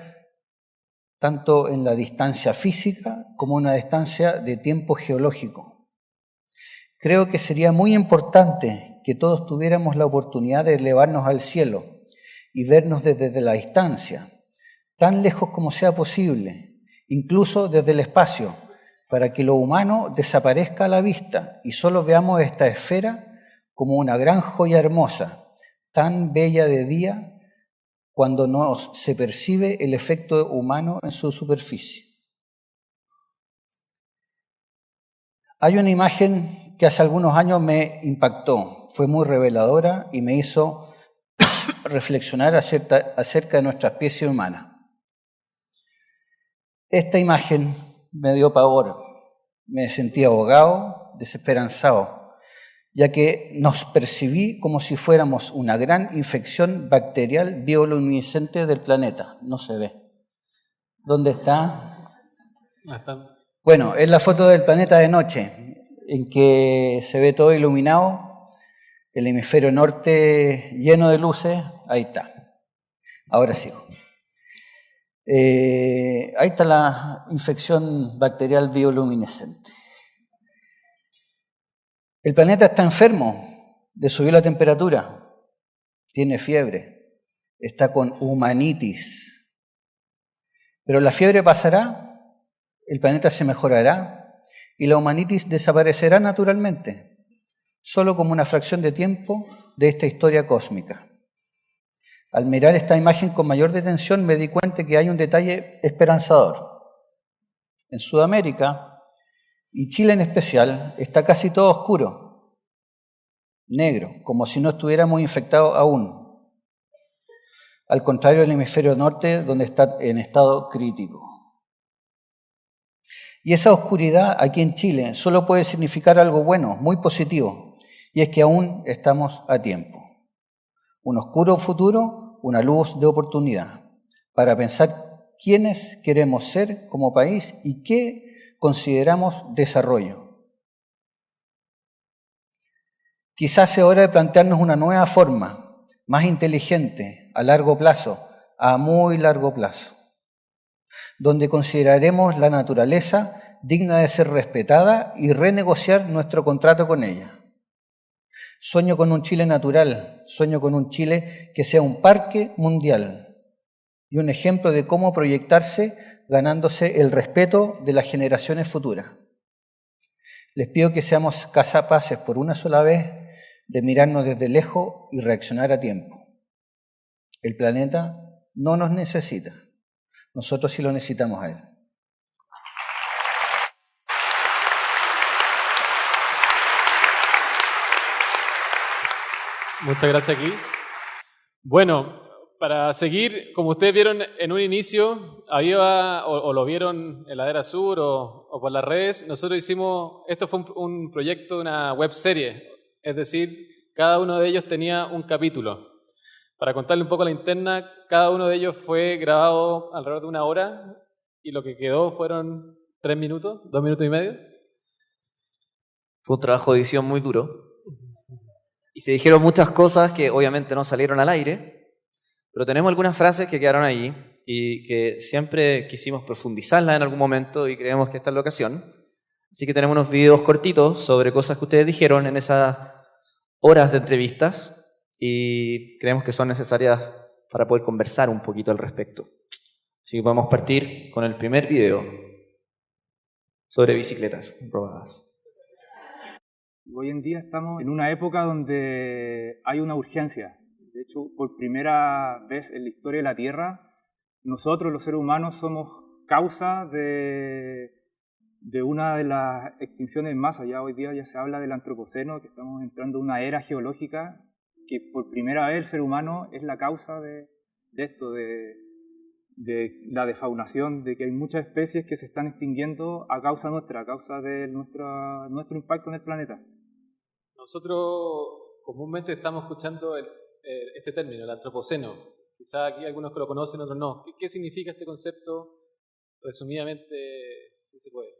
tanto en la distancia física como en una distancia de tiempo geológico. Creo que sería muy importante que todos tuviéramos la oportunidad de elevarnos al cielo y vernos desde la distancia, tan lejos como sea posible, incluso desde el espacio, para que lo humano desaparezca a la vista y solo veamos esta esfera como una gran joya hermosa, tan bella de día, cuando no se percibe el efecto humano en su superficie. Hay una imagen que hace algunos años me impactó, fue muy reveladora y me hizo reflexionar acerca de nuestra especie humana. Esta imagen me dio pavor, me sentí ahogado, desesperanzado, ya que nos percibí como si fuéramos una gran infección bacterial bioluminiscente del planeta. No se ve. ¿Dónde está? Bueno, es la foto del planeta de noche, en que se ve todo iluminado, el hemisferio norte lleno de luces. Ahí está. Ahora sigo. Ahí está la infección bacterial bioluminiscente. El planeta está enfermo, le subió la temperatura, tiene fiebre, está con humanitis. Pero la fiebre pasará, el planeta se mejorará y la humanitis desaparecerá naturalmente, solo como una fracción de tiempo de esta historia cósmica. Al mirar esta imagen con mayor detención me di cuenta que hay un detalle esperanzador. En Sudamérica, y Chile en especial, está casi todo oscuro, negro, como si no estuviéramos infectados aún. Al contrario del hemisferio norte, donde está en estado crítico. Y esa oscuridad aquí en Chile solo puede significar algo bueno, muy positivo, y es que aún estamos a tiempo. Un oscuro futuro, una luz de oportunidad, para pensar quiénes queremos ser como país y qué consideramos desarrollo. Quizás sea hora de plantearnos una nueva forma, más inteligente, a largo plazo, a muy largo plazo, donde consideraremos la naturaleza digna de ser respetada y renegociar nuestro contrato con ella. Sueño con un Chile natural, sueño con un Chile que sea un parque mundial y un ejemplo de cómo proyectarse ganándose el respeto de las generaciones futuras. Les pido que seamos capaces por una sola vez de mirarnos desde lejos y reaccionar a tiempo. El planeta no nos necesita, nosotros sí lo necesitamos a él. Muchas gracias, aquí. Bueno, para seguir, como ustedes vieron en un inicio, había, o lo vieron en Ladera Sur o por las redes, nosotros hicimos, esto fue un proyecto, una web serie, es decir, cada uno de ellos tenía un capítulo. Para contarle un poco la interna, cada uno de ellos fue grabado alrededor de 1 hora y lo que quedó fueron 3 minutos, 2 minutos y medio. Fue un trabajo de edición muy duro. Y se dijeron muchas cosas que obviamente no salieron al aire, pero tenemos algunas frases que quedaron ahí y que siempre quisimos profundizarlas en algún momento y creemos que esta es la ocasión. Así que tenemos unos videos cortitos sobre cosas que ustedes dijeron en esas horas de entrevistas y creemos que son necesarias para poder conversar un poquito al respecto. Así que podemos partir con el primer video sobre bicicletas robadas. Hoy en día estamos en una época donde hay una urgencia. De hecho, por primera vez en la historia de la Tierra, nosotros los seres humanos somos causa de una de las extinciones más allá. Hoy día ya se habla del antropoceno, que estamos entrando en una era geológica, que por primera vez el ser humano es la causa de esto, de la defaunación, de que hay muchas especies que se están extinguiendo a causa nuestra, a causa de nuestro impacto en el planeta. Nosotros comúnmente estamos escuchando este término, el antropoceno. Quizá aquí algunos que lo conocen, otros no. ¿Qué significa este concepto? Resumidamente, si se puede.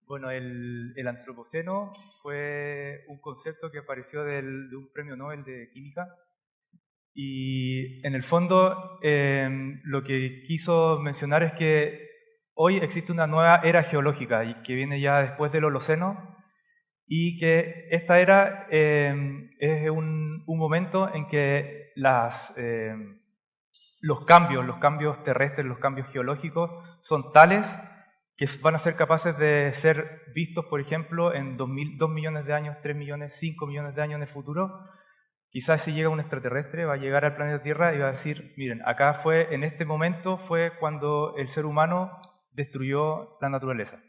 Bueno, el antropoceno fue un concepto que apareció de un premio Nobel de Química. Y en el fondo lo que quiso mencionar es que hoy existe una nueva era geológica y que viene ya después del Holoceno y que esta era es un momento en que los cambios terrestres, los cambios geológicos son tales que van a ser capaces de ser vistos, por ejemplo, en 2 millones de años, 3 millones, 5 millones de años en el futuro. Quizás si llega un extraterrestre, va a llegar al planeta Tierra y va a decir, miren, acá en este momento fue cuando el ser humano destruyó la naturaleza.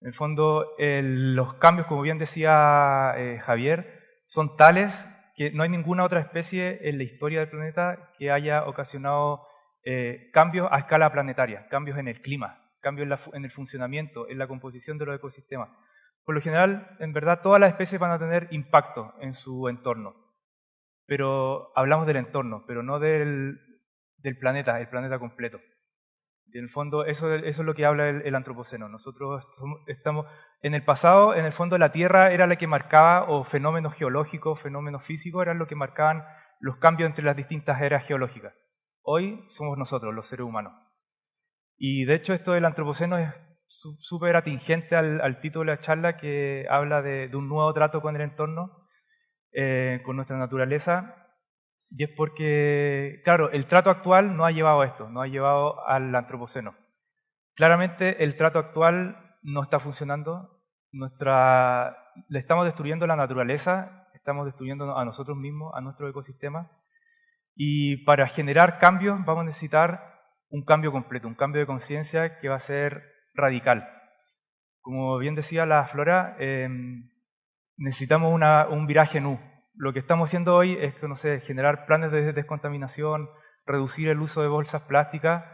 En el fondo, los cambios, como bien decía Javier, son tales que no hay ninguna otra especie en la historia del planeta que haya ocasionado cambios a escala planetaria, cambios en el clima, cambios en el funcionamiento, en la composición de los ecosistemas. Por lo general, en verdad, todas las especies van a tener impacto en su entorno. Pero hablamos del entorno, pero no del planeta, el planeta completo. Y en el fondo, eso es lo que habla el antropoceno. Nosotros estamos en el pasado, en el fondo la Tierra era la que marcaba, o fenómenos geológicos, fenómenos físicos, eran lo que marcaban los cambios entre las distintas eras geológicas. Hoy somos nosotros, los seres humanos. Y de hecho esto del antropoceno es súper atingente al título de la charla, que habla de un nuevo trato con el entorno, con nuestra naturaleza, y es porque, claro, el trato actual no ha llevado a esto, no ha llevado al antropoceno. Claramente el trato actual no está funcionando, le estamos destruyendo la naturaleza, estamos destruyendo a nosotros mismos, a nuestro ecosistema, y para generar cambios vamos a necesitar un cambio completo, un cambio de conciencia que va a ser radical. Como bien decía la Flora, necesitamos un viraje nu. Lo que estamos haciendo hoy es, no sé, generar planes de descontaminación, reducir el uso de bolsas plásticas,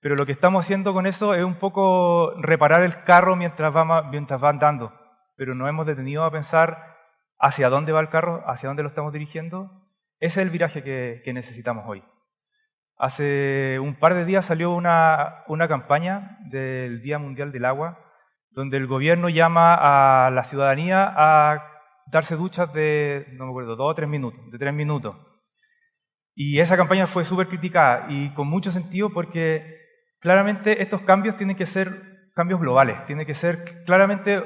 pero lo que estamos haciendo con eso es un poco reparar el carro mientras va andando, pero no hemos detenido a pensar hacia dónde va el carro, hacia dónde lo estamos dirigiendo. Ese es el viraje que necesitamos hoy. Hace un par de días salió una campaña del Día Mundial del Agua, donde el gobierno llama a la ciudadanía a darse duchas de, no me acuerdo, 2 o 3 minutos, de 3 minutos. Y esa campaña fue súper criticada y con mucho sentido porque claramente estos cambios tienen que ser cambios globales, tiene que ser claramente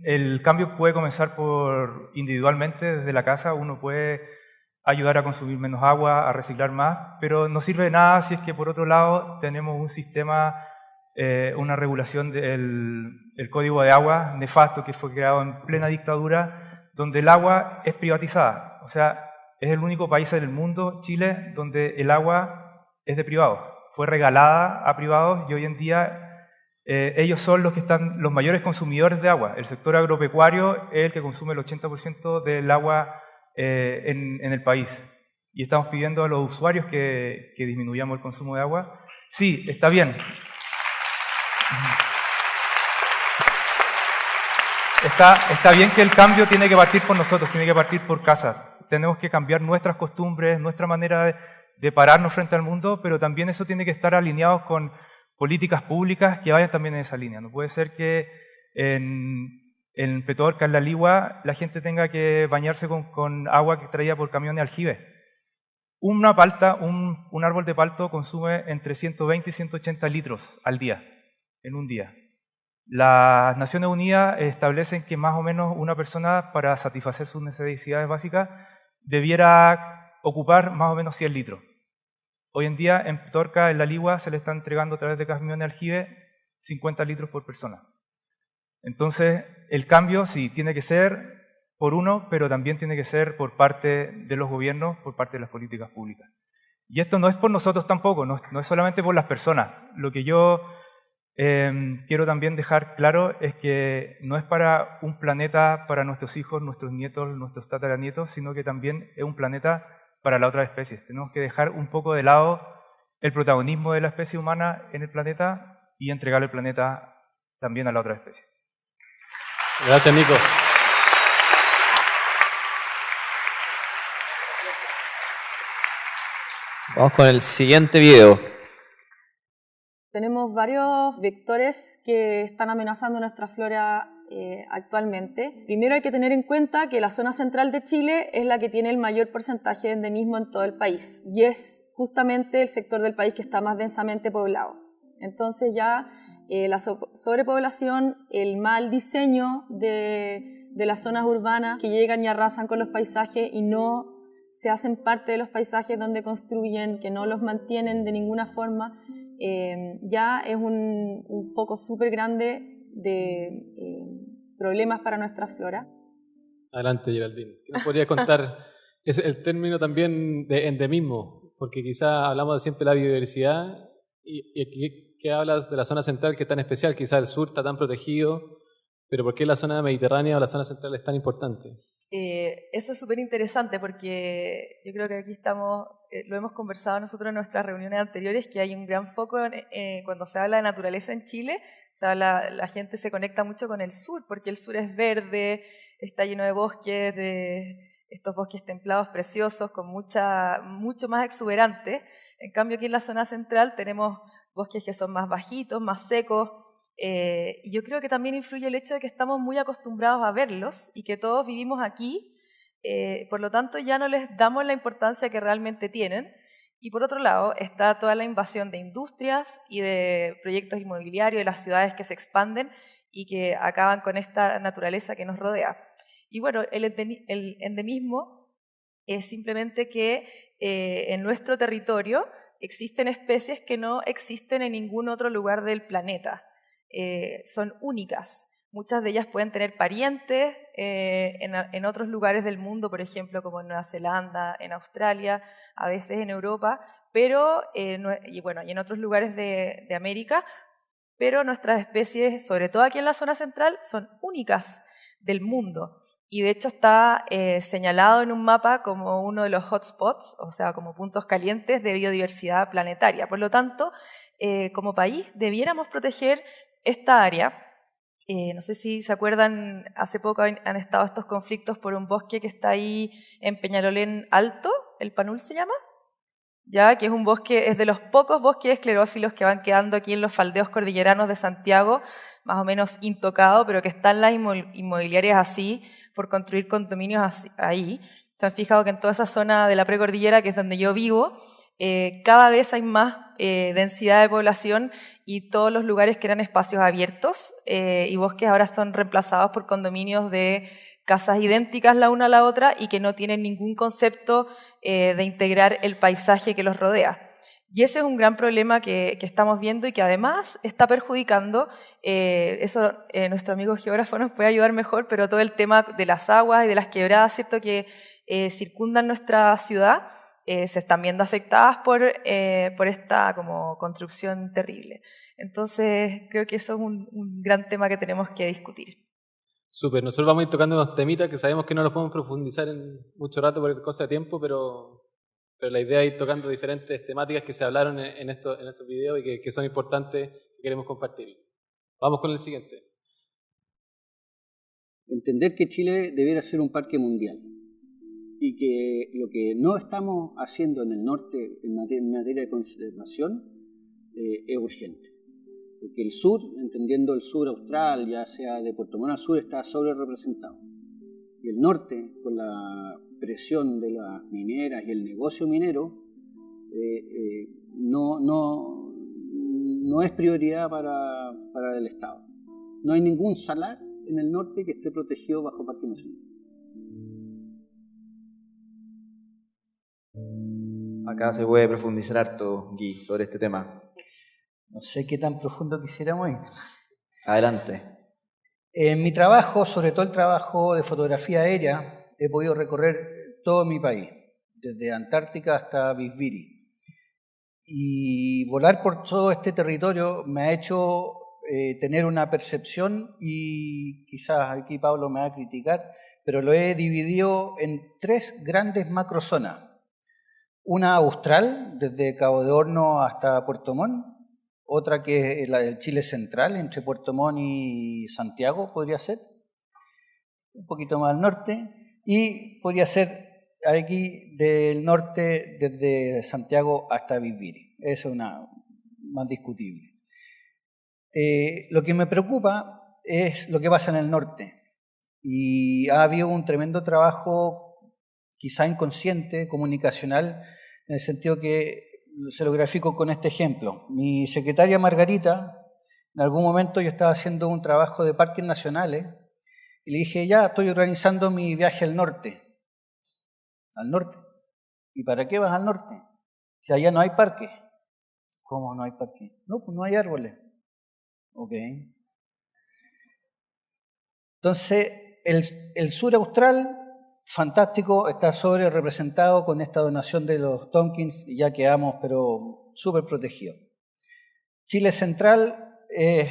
el cambio puede comenzar por individualmente desde la casa, uno puede ayudar a consumir menos agua, a reciclar más, pero no sirve de nada si es que por otro lado tenemos un sistema, una regulación del Código de Agua nefasto que fue creado en plena dictadura, donde el agua es privatizada. O sea, es el único país en el mundo, Chile, donde el agua es de privados. Fue regalada a privados y hoy en día ellos son los que están los mayores consumidores de agua. El sector agropecuario es el que consume el 80% del agua en el país. Y estamos pidiendo a los usuarios que disminuyamos el consumo de agua. Sí, está bien. Está bien que el cambio tiene que partir por nosotros, tiene que partir por casa. Tenemos que cambiar nuestras costumbres, nuestra manera de pararnos frente al mundo, pero también eso tiene que estar alineado con políticas públicas que vayan también en esa línea. No puede ser que en Petorca, en La Ligua, la gente tenga que bañarse con agua que traía por camión de aljibe. Una palta, un árbol de palto consume entre 120 y 180 litros al día, en un día. Las Naciones Unidas establecen que más o menos una persona para satisfacer sus necesidades básicas debiera ocupar más o menos 100 litros. Hoy en día en Petorca, en La Ligua, se le está entregando a través de camiones de aljibe 50 litros por persona. Entonces, el cambio sí tiene que ser por uno, pero también tiene que ser por parte de los gobiernos, por parte de las políticas públicas. Y esto no es por nosotros tampoco, no es solamente por las personas. Lo que yo quiero también dejar claro es que no es para un planeta para nuestros hijos, nuestros nietos, nuestros tataranietos, sino que también es un planeta para las otras especies. Tenemos que dejar un poco de lado el protagonismo de la especie humana en el planeta y entregar el planeta también a la otra especie. Gracias, Nico. Vamos con el siguiente video. Tenemos varios vectores que están amenazando nuestra flora actualmente. Primero hay que tener en cuenta que la zona central de Chile es la que tiene el mayor porcentaje de endemismo en todo el país y es justamente el sector del país que está más densamente poblado. Entonces ya la sobrepoblación, el mal diseño de las zonas urbanas que llegan y arrasan con los paisajes y no se hacen parte de los paisajes donde construyen, que no los mantienen de ninguna forma, ya es un foco súper grande de problemas para nuestra flora. Adelante, Geraldine. ¿Qué nos podría contar? Es el término también de endemismo, porque quizás hablamos de siempre de la biodiversidad y aquí que hablas de la zona central que es tan especial, quizás el sur está tan protegido, pero ¿por qué la zona mediterránea o la zona central es tan importante? Eso es súper interesante porque yo creo que aquí estamos, lo hemos conversado nosotros en nuestras reuniones anteriores, que hay un gran foco cuando se habla de naturaleza en Chile, la gente se conecta mucho con el sur, porque el sur es verde, está lleno de bosques, de estos bosques templados preciosos, con mucho más exuberantes. En cambio aquí en la zona central tenemos bosques que son más bajitos, más secos, y yo creo que también influye el hecho de que estamos muy acostumbrados a verlos y que todos vivimos aquí, por lo tanto ya no les damos la importancia que realmente tienen. Y por otro lado está toda la invasión de industrias y de proyectos inmobiliarios de las ciudades que se expanden y que acaban con esta naturaleza que nos rodea. Y bueno, el endemismo es simplemente que en nuestro territorio existen especies que no existen en ningún otro lugar del planeta. Son únicas. Muchas de ellas pueden tener parientes en otros lugares del mundo, por ejemplo, como en Nueva Zelanda, en Australia, a veces en Europa, pero, y en otros lugares de América, pero nuestras especies, sobre todo aquí en la zona central, son únicas del mundo. Y de hecho está señalado en un mapa como uno de los hotspots, o sea, como puntos calientes de biodiversidad planetaria. Por lo tanto, como país, debiéramos proteger esta área. No sé si se acuerdan, hace poco han estado estos conflictos por un bosque que está ahí en Peñalolén Alto, el Panul se llama, ya que es un bosque, es de los pocos bosques esclerófilos que van quedando aquí en los faldeos cordilleranos de Santiago, más o menos intocado, pero que están las inmobiliarias así, por construir condominios ahí. Se han fijado que en toda esa zona de la precordillera, que es donde yo vivo, cada vez hay más densidad de población y todos los lugares que eran espacios abiertos y bosques ahora son reemplazados por condominios de casas idénticas la una a la otra y que no tienen ningún concepto de integrar el paisaje que los rodea. Y ese es un gran problema que estamos viendo y que además está perjudicando, nuestro amigo geógrafo nos puede ayudar mejor, pero todo el tema de las aguas y de las quebradas, ¿cierto?, que circundan nuestra ciudad, se están viendo afectadas por esta como construcción terrible. Entonces creo que eso es un gran tema que tenemos que discutir. Súper, nosotros vamos a ir tocando unos temitas que sabemos que no los podemos profundizar en mucho rato por cosa de tiempo, pero la idea es ir tocando diferentes temáticas que se hablaron en estos videos y que son importantes y queremos compartir. Vamos con el siguiente. Entender que Chile debiera ser un parque mundial y que lo que no estamos haciendo en el norte en materia de conservación es urgente. Porque el sur, entendiendo el sur austral, ya sea de Puerto Montt al sur, está sobre representado. Y el norte, con la presión de las mineras y el negocio minero, no es prioridad para el Estado. No hay ningún salar en el norte que esté protegido bajo Parque Nacional. Acá se puede profundizar harto, Gui, sobre este tema. No sé qué tan profundo quisiéramos ir. Adelante. En mi trabajo, sobre todo el trabajo de fotografía aérea, he podido recorrer todo mi país, desde Antártica hasta Bisbiri. Y volar por todo este territorio me ha hecho tener una percepción, y quizás aquí Pablo me va a criticar, pero lo he dividido en 3 grandes macrozonas. Una austral, desde Cabo de Horno hasta Puerto Montt, otra que es la del Chile central, entre Puerto Montt y Santiago, podría ser, un poquito más al norte, y podría ser aquí del norte, desde Santiago hasta Bisbiri. Eso es una más discutible. Lo que me preocupa es lo que pasa en el norte, y ha habido un tremendo trabajo, quizá inconsciente, comunicacional, en el sentido que se lo grafico con este ejemplo. Mi secretaria Margarita, en algún momento yo estaba haciendo un trabajo de parques nacionales y le dije, ya estoy organizando mi viaje al norte. ¿Al norte? ¿Y para qué vas al norte? Si allá no hay parque. ¿Cómo no hay parque? No, pues no hay árboles. Ok. Entonces, el sur austral, fantástico, está sobre representado con esta donación de los Tompkins y ya quedamos, pero súper protegidos. Chile central es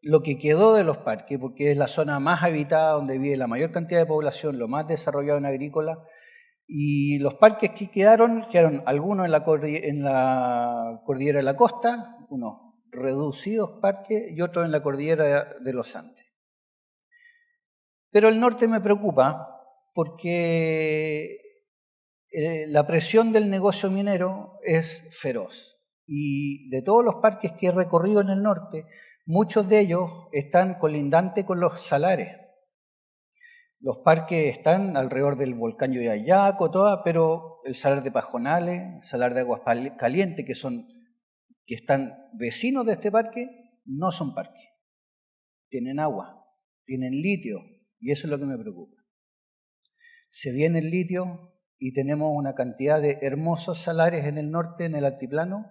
lo que quedó de los parques, porque es la zona más habitada, donde vive la mayor cantidad de población, lo más desarrollado en agrícola, y los parques que quedaron algunos en la cordillera de la costa, unos reducidos parques, y otros en la cordillera de los Andes. Pero el norte me preocupa, porque la presión del negocio minero es feroz. Y de todos los parques que he recorrido en el norte, muchos de ellos están colindantes con los salares. Los parques están alrededor del volcán Yoyayaco, pero el salar de Pajonales, el salar de Aguas Calientes, que están vecinos de este parque, no son parques. Tienen agua, tienen litio, y eso es lo que me preocupa. Se viene el litio y tenemos una cantidad de hermosos salares en el norte, en el altiplano,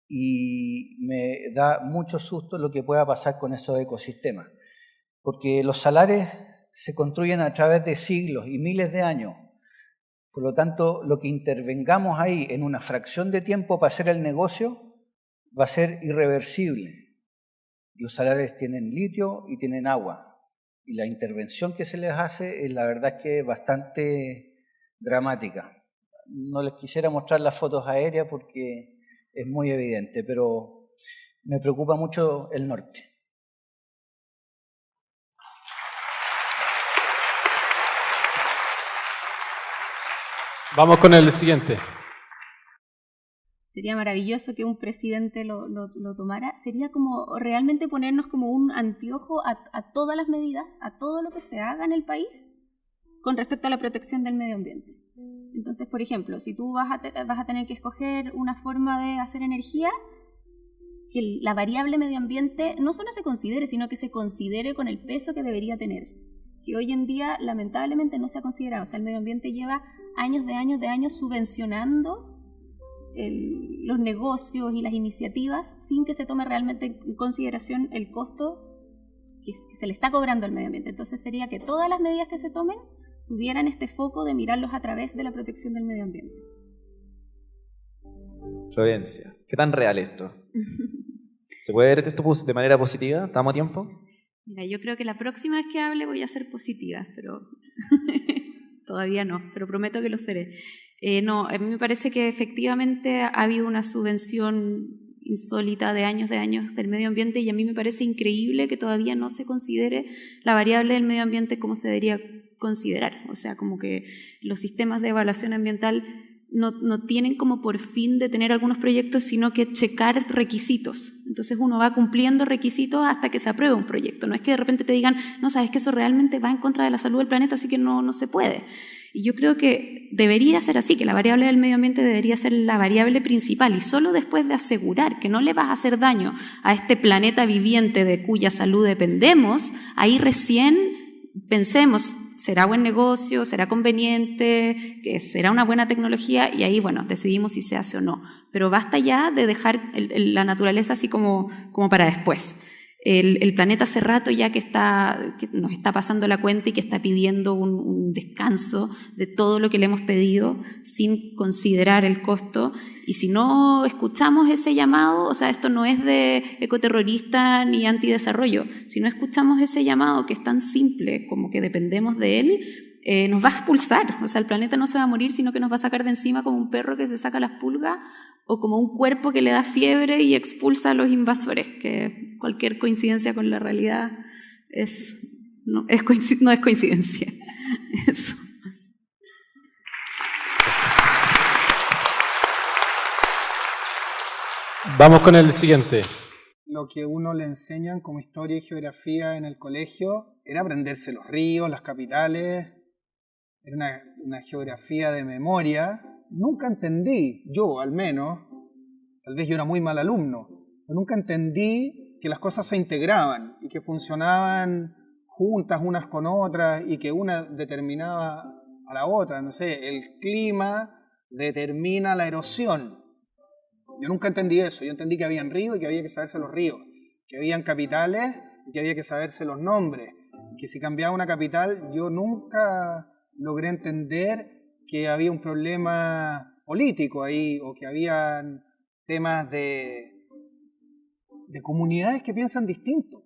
y me da mucho susto lo que pueda pasar con esos ecosistemas, porque los salares se construyen a través de siglos y miles de años. Por lo tanto, lo que intervengamos ahí en una fracción de tiempo para hacer el negocio va a ser irreversible. Los salares tienen litio y tienen agua. Y la intervención que se les hace, la verdad es que es bastante dramática. No les quisiera mostrar las fotos aéreas porque es muy evidente, pero me preocupa mucho el norte. Vamos con el siguiente. Sería maravilloso que un presidente lo tomara. Sería como realmente ponernos como un anteojo a todas las medidas, a todo lo que se haga en el país con respecto a la protección del medio ambiente. Entonces, por ejemplo, si tú vas a tener que escoger una forma de hacer energía, que la variable medio ambiente no solo se considere, sino que se considere con el peso que debería tener, que hoy en día lamentablemente no se ha considerado. O sea, el medio ambiente lleva años de años subvencionando los negocios y las iniciativas sin que se tome realmente en consideración el costo que se le está cobrando al medio ambiente. Entonces sería que todas las medidas que se tomen tuvieran este foco de mirarlos a través de la protección del medio ambiente. Florencia, ¿qué tan real esto? ¿Se puede ver esto de manera positiva? ¿Estamos a tiempo? Mira, yo creo que la próxima vez que hable voy a ser positiva, pero todavía no, pero prometo que lo seré. No, a mí me parece que efectivamente ha habido una subvención insólita de años del medio ambiente, y a mí me parece increíble que todavía no se considere la variable del medio ambiente como se debería considerar. O sea, como que los sistemas de evaluación ambiental no tienen como por fin de tener algunos proyectos, sino que checar requisitos. Entonces uno va cumpliendo requisitos hasta que se apruebe un proyecto. No es que de repente te digan, no, sabes que eso realmente va en contra de la salud del planeta, así que no se puede. Y yo creo que debería ser así, que la variable del medio ambiente debería ser la variable principal, y solo después de asegurar que no le vas a hacer daño a este planeta viviente de cuya salud dependemos, ahí recién pensemos, ¿será buen negocio? ¿Será conveniente? ¿Será una buena tecnología? Y ahí, bueno, decidimos si se hace o no. Pero basta ya de dejar la naturaleza así como para después. El planeta hace rato ya que nos está pasando la cuenta y que está pidiendo un descanso de todo lo que le hemos pedido sin considerar el costo. Y si no escuchamos ese llamado, o sea, esto no es de ecoterrorista ni antidesarrollo, si no escuchamos ese llamado que es tan simple como que dependemos de él, nos va a expulsar. O sea, el planeta no se va a morir, sino que nos va a sacar de encima como un perro que se saca las pulgas, o como un cuerpo que le da fiebre y expulsa a los invasores, que cualquier coincidencia con la realidad no es coincidencia. Eso. Vamos con el siguiente. Lo que uno le enseñan como historia y geografía en el colegio era aprenderse los ríos, las capitales, era una geografía de memoria. Nunca entendí, yo al menos, tal vez yo era muy mal alumno, pero nunca entendí que las cosas se integraban y que funcionaban juntas unas con otras y que una determinaba a la otra. No sé, el clima determina la erosión. Yo nunca entendí eso. Yo entendí que habían ríos y que había que saberse los ríos, que habían capitales y que había que saberse los nombres, y que si cambiaba una capital yo nunca logré entender que había un problema político ahí, o que habían temas de comunidades que piensan distinto.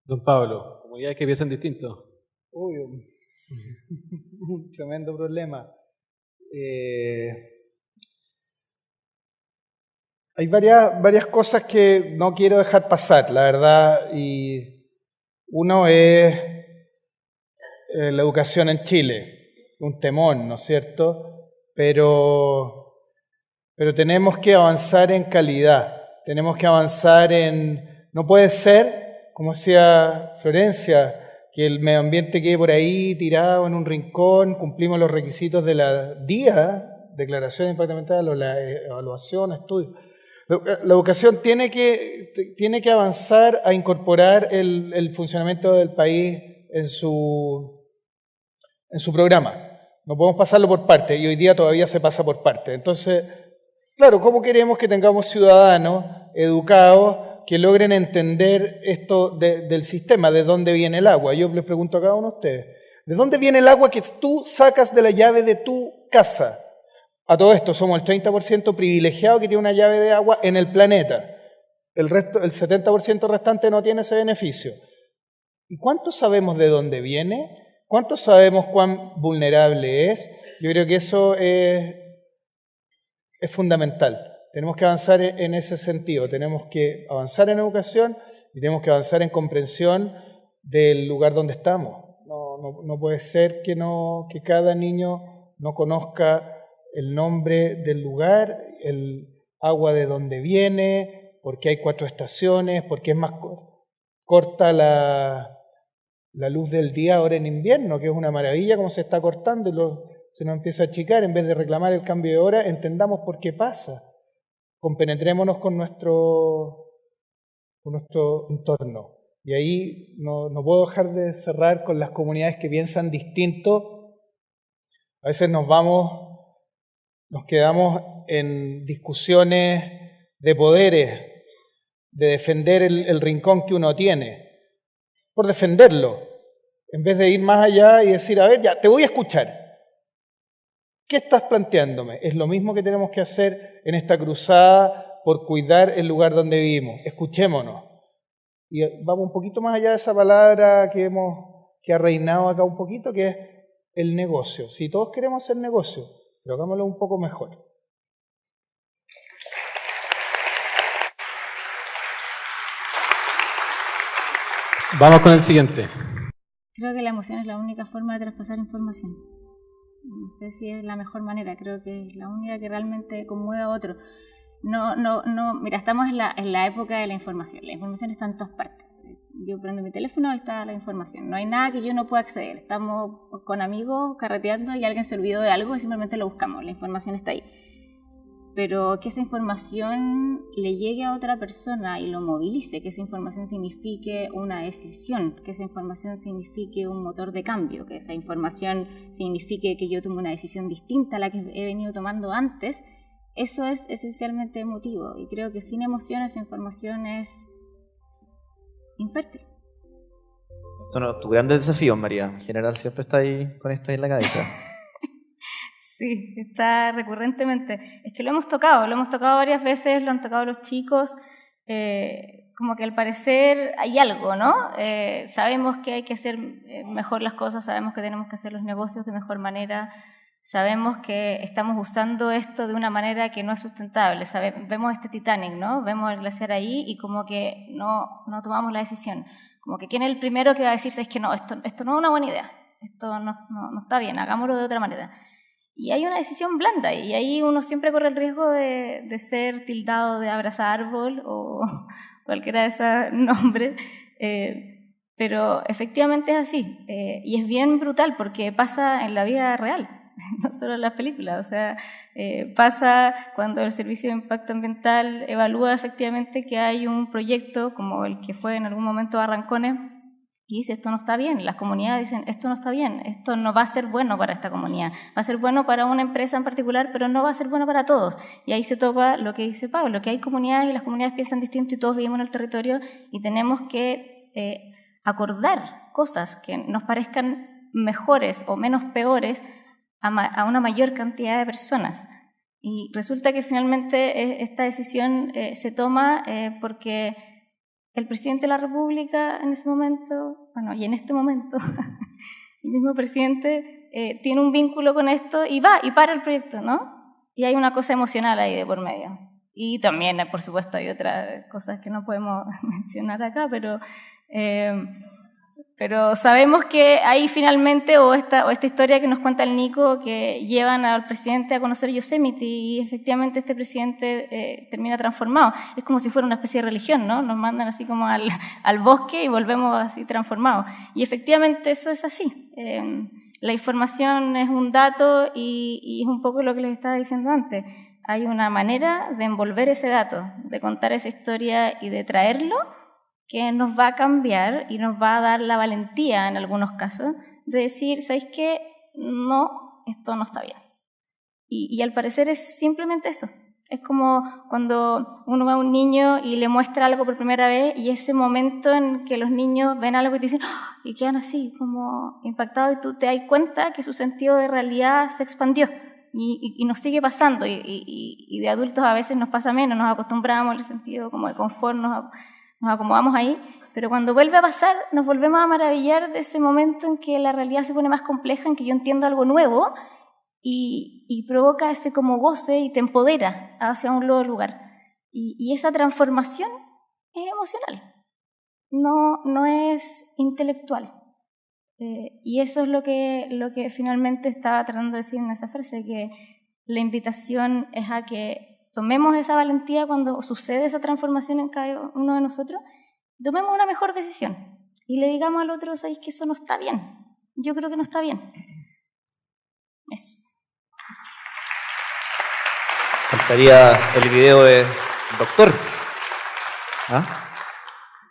Don Pablo, comunidades que piensan distinto. Uy, un tremendo problema. Hay varias cosas que no quiero dejar pasar, la verdad, y uno es la educación en Chile, un temón, ¿no es cierto? Pero tenemos que avanzar en calidad, tenemos que avanzar no puede ser, como decía Florencia, que el medio ambiente quede por ahí tirado en un rincón, cumplimos los requisitos de la DIA, Declaración de Impacto Ambiental, o la evaluación, estudio. La educación tiene que avanzar a incorporar el funcionamiento del país en su programa. No podemos pasarlo por parte, y hoy día todavía se pasa por parte. Entonces, claro, ¿cómo queremos que tengamos ciudadanos educados que logren entender esto del sistema, de dónde viene el agua? Yo les pregunto a cada uno de ustedes, ¿de dónde viene el agua que tú sacas de la llave de tu casa? A todo esto somos el 30% privilegiado que tiene una llave de agua en el planeta. El 70% restante no tiene ese beneficio. ¿Y cuánto sabemos de dónde viene? ¿Cuánto sabemos cuán vulnerable es? Yo creo que eso es fundamental. Tenemos que avanzar en ese sentido. Tenemos que avanzar en educación y tenemos que avanzar en comprensión del lugar donde estamos. No puede ser que cada niño no conozca el nombre del lugar, el agua de dónde viene, porque hay 4 estaciones, porque es más corta la luz del día ahora en invierno, que es una maravilla como se está cortando y se nos empieza a achicar. En vez de reclamar el cambio de hora, entendamos por qué pasa. compenetrémonos con nuestro entorno. Y ahí no puedo dejar de cerrar con las comunidades que piensan distinto. A veces nos quedamos en discusiones de poderes, de defender el rincón que uno tiene, por defenderlo, en vez de ir más allá y decir, a ver, ya, te voy a escuchar. ¿Qué estás planteándome? Es lo mismo que tenemos que hacer en esta cruzada por cuidar el lugar donde vivimos. Escuchémonos. Y vamos un poquito más allá de esa palabra que ha reinado acá un poquito, que es el negocio. Si todos queremos hacer negocio, pero hagámoslo un poco mejor. Vamos con el siguiente. Creo que la emoción es la única forma de traspasar información. No sé si es la mejor manera, creo que es la única que realmente conmueve a otro. Mira, estamos en la época de la información. La información está en todas partes. Yo prendo mi teléfono y está la información. No hay nada que yo no pueda acceder. Estamos con amigos carreteando y alguien se olvidó de algo y simplemente lo buscamos. La información está ahí. Pero que esa información le llegue a otra persona y lo movilice, que esa información signifique una decisión, que esa información signifique un motor de cambio, que esa información signifique que yo tome una decisión distinta a la que he venido tomando antes, eso es esencialmente emotivo. Y creo que sin emoción esa información es infértil. Esto no es tu gran desafío, María. En general siempre está ahí con esto ahí en la cabeza. Sí, está recurrentemente. Es que lo hemos tocado varias veces, lo han tocado los chicos, como que al parecer hay algo, ¿no? Sabemos que hay que hacer mejor las cosas, sabemos que tenemos que hacer los negocios de mejor manera, sabemos que estamos usando esto de una manera que no es sustentable. Vemos este Titanic, ¿no? Vemos el glaciar ahí y como que no tomamos la decisión. Como que ¿quién es el primero que va a decirse es que no, esto no es una buena idea, esto no está bien, hagámoslo de otra manera? Y hay una decisión blanda y ahí uno siempre corre el riesgo de ser tildado de abrazárbol o cualquiera de esos nombres, pero efectivamente es así y es bien brutal porque pasa en la vida real, no solo en las películas. O sea, pasa cuando el Servicio de Impacto Ambiental evalúa efectivamente que hay un proyecto como el que fue en algún momento Arrancones y dice, esto no está bien. Las comunidades dicen, esto no está bien, esto no va a ser bueno para esta comunidad, va a ser bueno para una empresa en particular, pero no va a ser bueno para todos. Y ahí se toca lo que dice Pablo, que hay comunidades y las comunidades piensan distinto y todos vivimos en el territorio y tenemos que acordar cosas que nos parezcan mejores o menos peores a una mayor cantidad de personas. Y resulta que finalmente esta decisión se toma porque el presidente de la República en ese momento, y en este momento, el mismo presidente tiene un vínculo con esto y va y para el proyecto, ¿no? Y hay una cosa emocional ahí de por medio. Y también, por supuesto, hay otras cosas que no podemos mencionar acá, pero sabemos que ahí finalmente, o esta historia que nos cuenta el Nico, que llevan al presidente a conocer Yosemite y efectivamente este presidente termina transformado. Es como si fuera una especie de religión, ¿no? Nos mandan así como al bosque y volvemos así transformados. Y efectivamente eso es así. La información es un dato y es un poco lo que les estaba diciendo antes. Hay una manera de envolver ese dato, de contar esa historia y de traerlo, que nos va a cambiar y nos va a dar la valentía, en algunos casos, de decir, ¿sabéis qué? No, esto no está bien. Y al parecer es simplemente eso. Es como cuando uno va a un niño y le muestra algo por primera vez y ese momento en que los niños ven algo y dicen ¡oh! Y quedan así, como impactados y tú te das cuenta que su sentido de realidad se expandió y nos sigue pasando y de adultos a veces nos pasa menos, nos acostumbramos al sentido como de confort, nos acomodamos ahí, pero cuando vuelve a pasar nos volvemos a maravillar de ese momento en que la realidad se pone más compleja, en que yo entiendo algo nuevo y provoca ese como goce y te empodera hacia un nuevo lugar. Y esa transformación es emocional, no es intelectual. Y eso es lo que finalmente estaba tratando de decir en esa frase, que la invitación es a que tomemos esa valentía cuando sucede esa transformación en cada uno de nosotros, tomemos una mejor decisión y le digamos al otro, ¿sabéis que eso no está bien? Yo creo que no está bien. Eso. Faltaría el video de doctor. ¿Ah?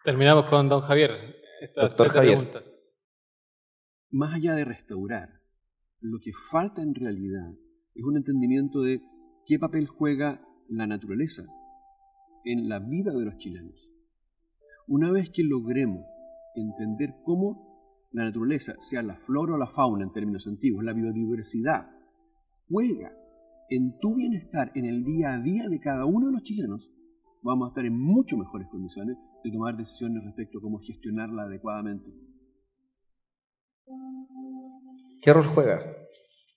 Terminamos con don Javier. Doctor Javier. Preguntas. Más allá de restaurar, lo que falta en realidad es un entendimiento de qué papel juega la naturaleza en la vida de los chilenos. Una vez que logremos entender cómo la naturaleza, sea la flora o la fauna en términos antiguos, la biodiversidad, juega en tu bienestar en el día a día de cada uno de los chilenos, vamos a estar en mucho mejores condiciones de tomar decisiones respecto a cómo gestionarla adecuadamente. ¿Qué rol juega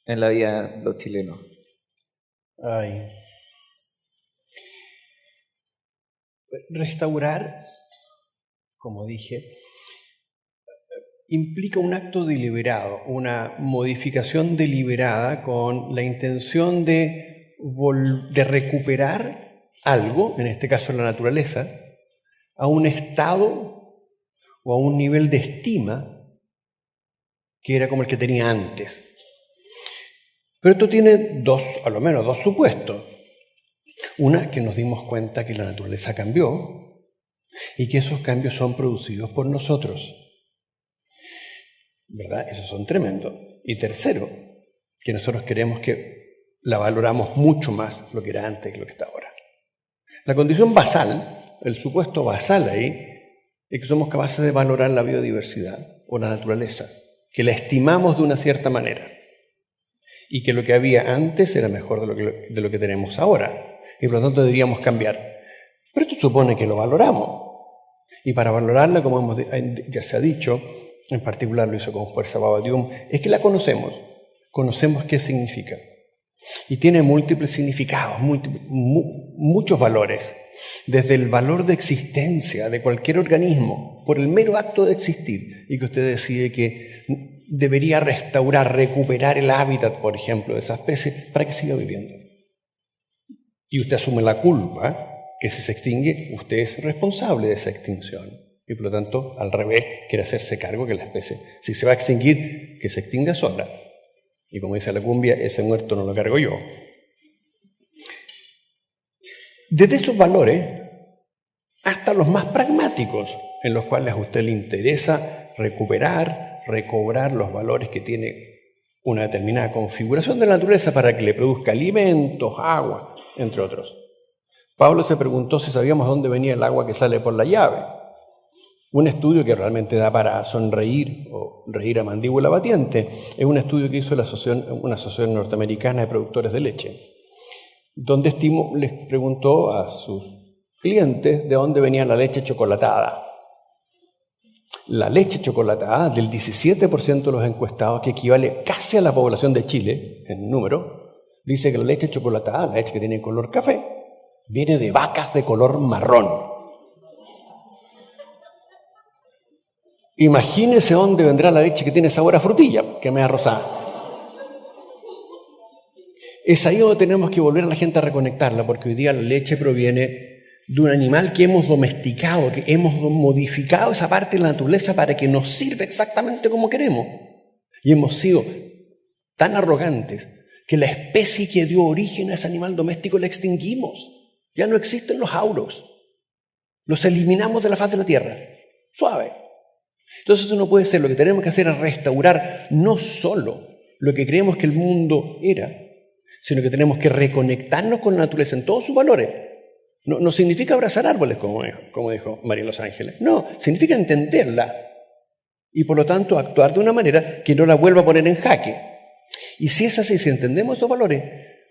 en la vida de los chilenos? Restaurar, como dije, implica un acto deliberado, una modificación deliberada con la intención de recuperar algo, en este caso la naturaleza, a un estado o a un nivel de estima que era como el que tenía antes. Pero esto tiene a lo menos dos supuestos. Una, que nos dimos cuenta que la naturaleza cambió y que esos cambios son producidos por nosotros. ¿Verdad? Esos son tremendos. Y tercero, que nosotros queremos que la valoramos mucho más lo que era antes que lo que está ahora. La condición basal, el supuesto basal ahí, es que somos capaces de valorar la biodiversidad o la naturaleza, que la estimamos de una cierta manera y que lo que había antes era mejor de lo que tenemos ahora y por lo tanto deberíamos cambiar. Pero esto supone que lo valoramos y para valorarla, como ya se ha dicho, en particular lo hizo con fuerza Baba Dioum, es que la conocemos qué significa y tiene múltiples significados, muchos valores, desde el valor de existencia de cualquier organismo por el mero acto de existir y que usted decide que debería restaurar, recuperar el hábitat, por ejemplo, de esa especie para que siga viviendo. Y usted asume la culpa que si se extingue, usted es responsable de esa extinción. Y por lo tanto, al revés, quiere hacerse cargo que la especie, si se va a extinguir, que se extinga sola. Y como dice la cumbia, ese muerto no lo cargo yo. Desde esos valores hasta los más pragmáticos, en los cuales a usted le interesa recuperar, recobrar los valores que tiene una determinada configuración de la naturaleza para que le produzca alimentos, agua, entre otros. Pablo se preguntó si sabíamos dónde venía el agua que sale por la llave. Un estudio que realmente da para sonreír o reír a mandíbula batiente es un estudio que hizo una asociación norteamericana de productores de leche, donde les preguntó a sus clientes de dónde venía la leche chocolatada. La leche chocolatada del 17% de los encuestados, que equivale casi a la población de Chile en número, dice que la leche chocolatada, la leche que tiene color café, viene de vacas de color marrón. Imagínese dónde vendrá la leche que tiene sabor a frutilla, que me da rosada. Es ahí donde tenemos que volver a la gente a reconectarla, porque hoy día la leche proviene de un animal que hemos domesticado, que hemos modificado esa parte de la naturaleza para que nos sirva exactamente como queremos. Y hemos sido tan arrogantes que la especie que dio origen a ese animal doméstico la extinguimos. Ya no existen los auros. Los eliminamos de la faz de la tierra. Suave. Entonces eso no puede ser. Lo que tenemos que hacer es restaurar no solo lo que creemos que el mundo era, sino que tenemos que reconectarnos con la naturaleza en todos sus valores. No significa abrazar árboles, como dijo María Los Ángeles. No, significa entenderla y por lo tanto actuar de una manera que no la vuelva a poner en jaque. Y si es así, si entendemos esos valores,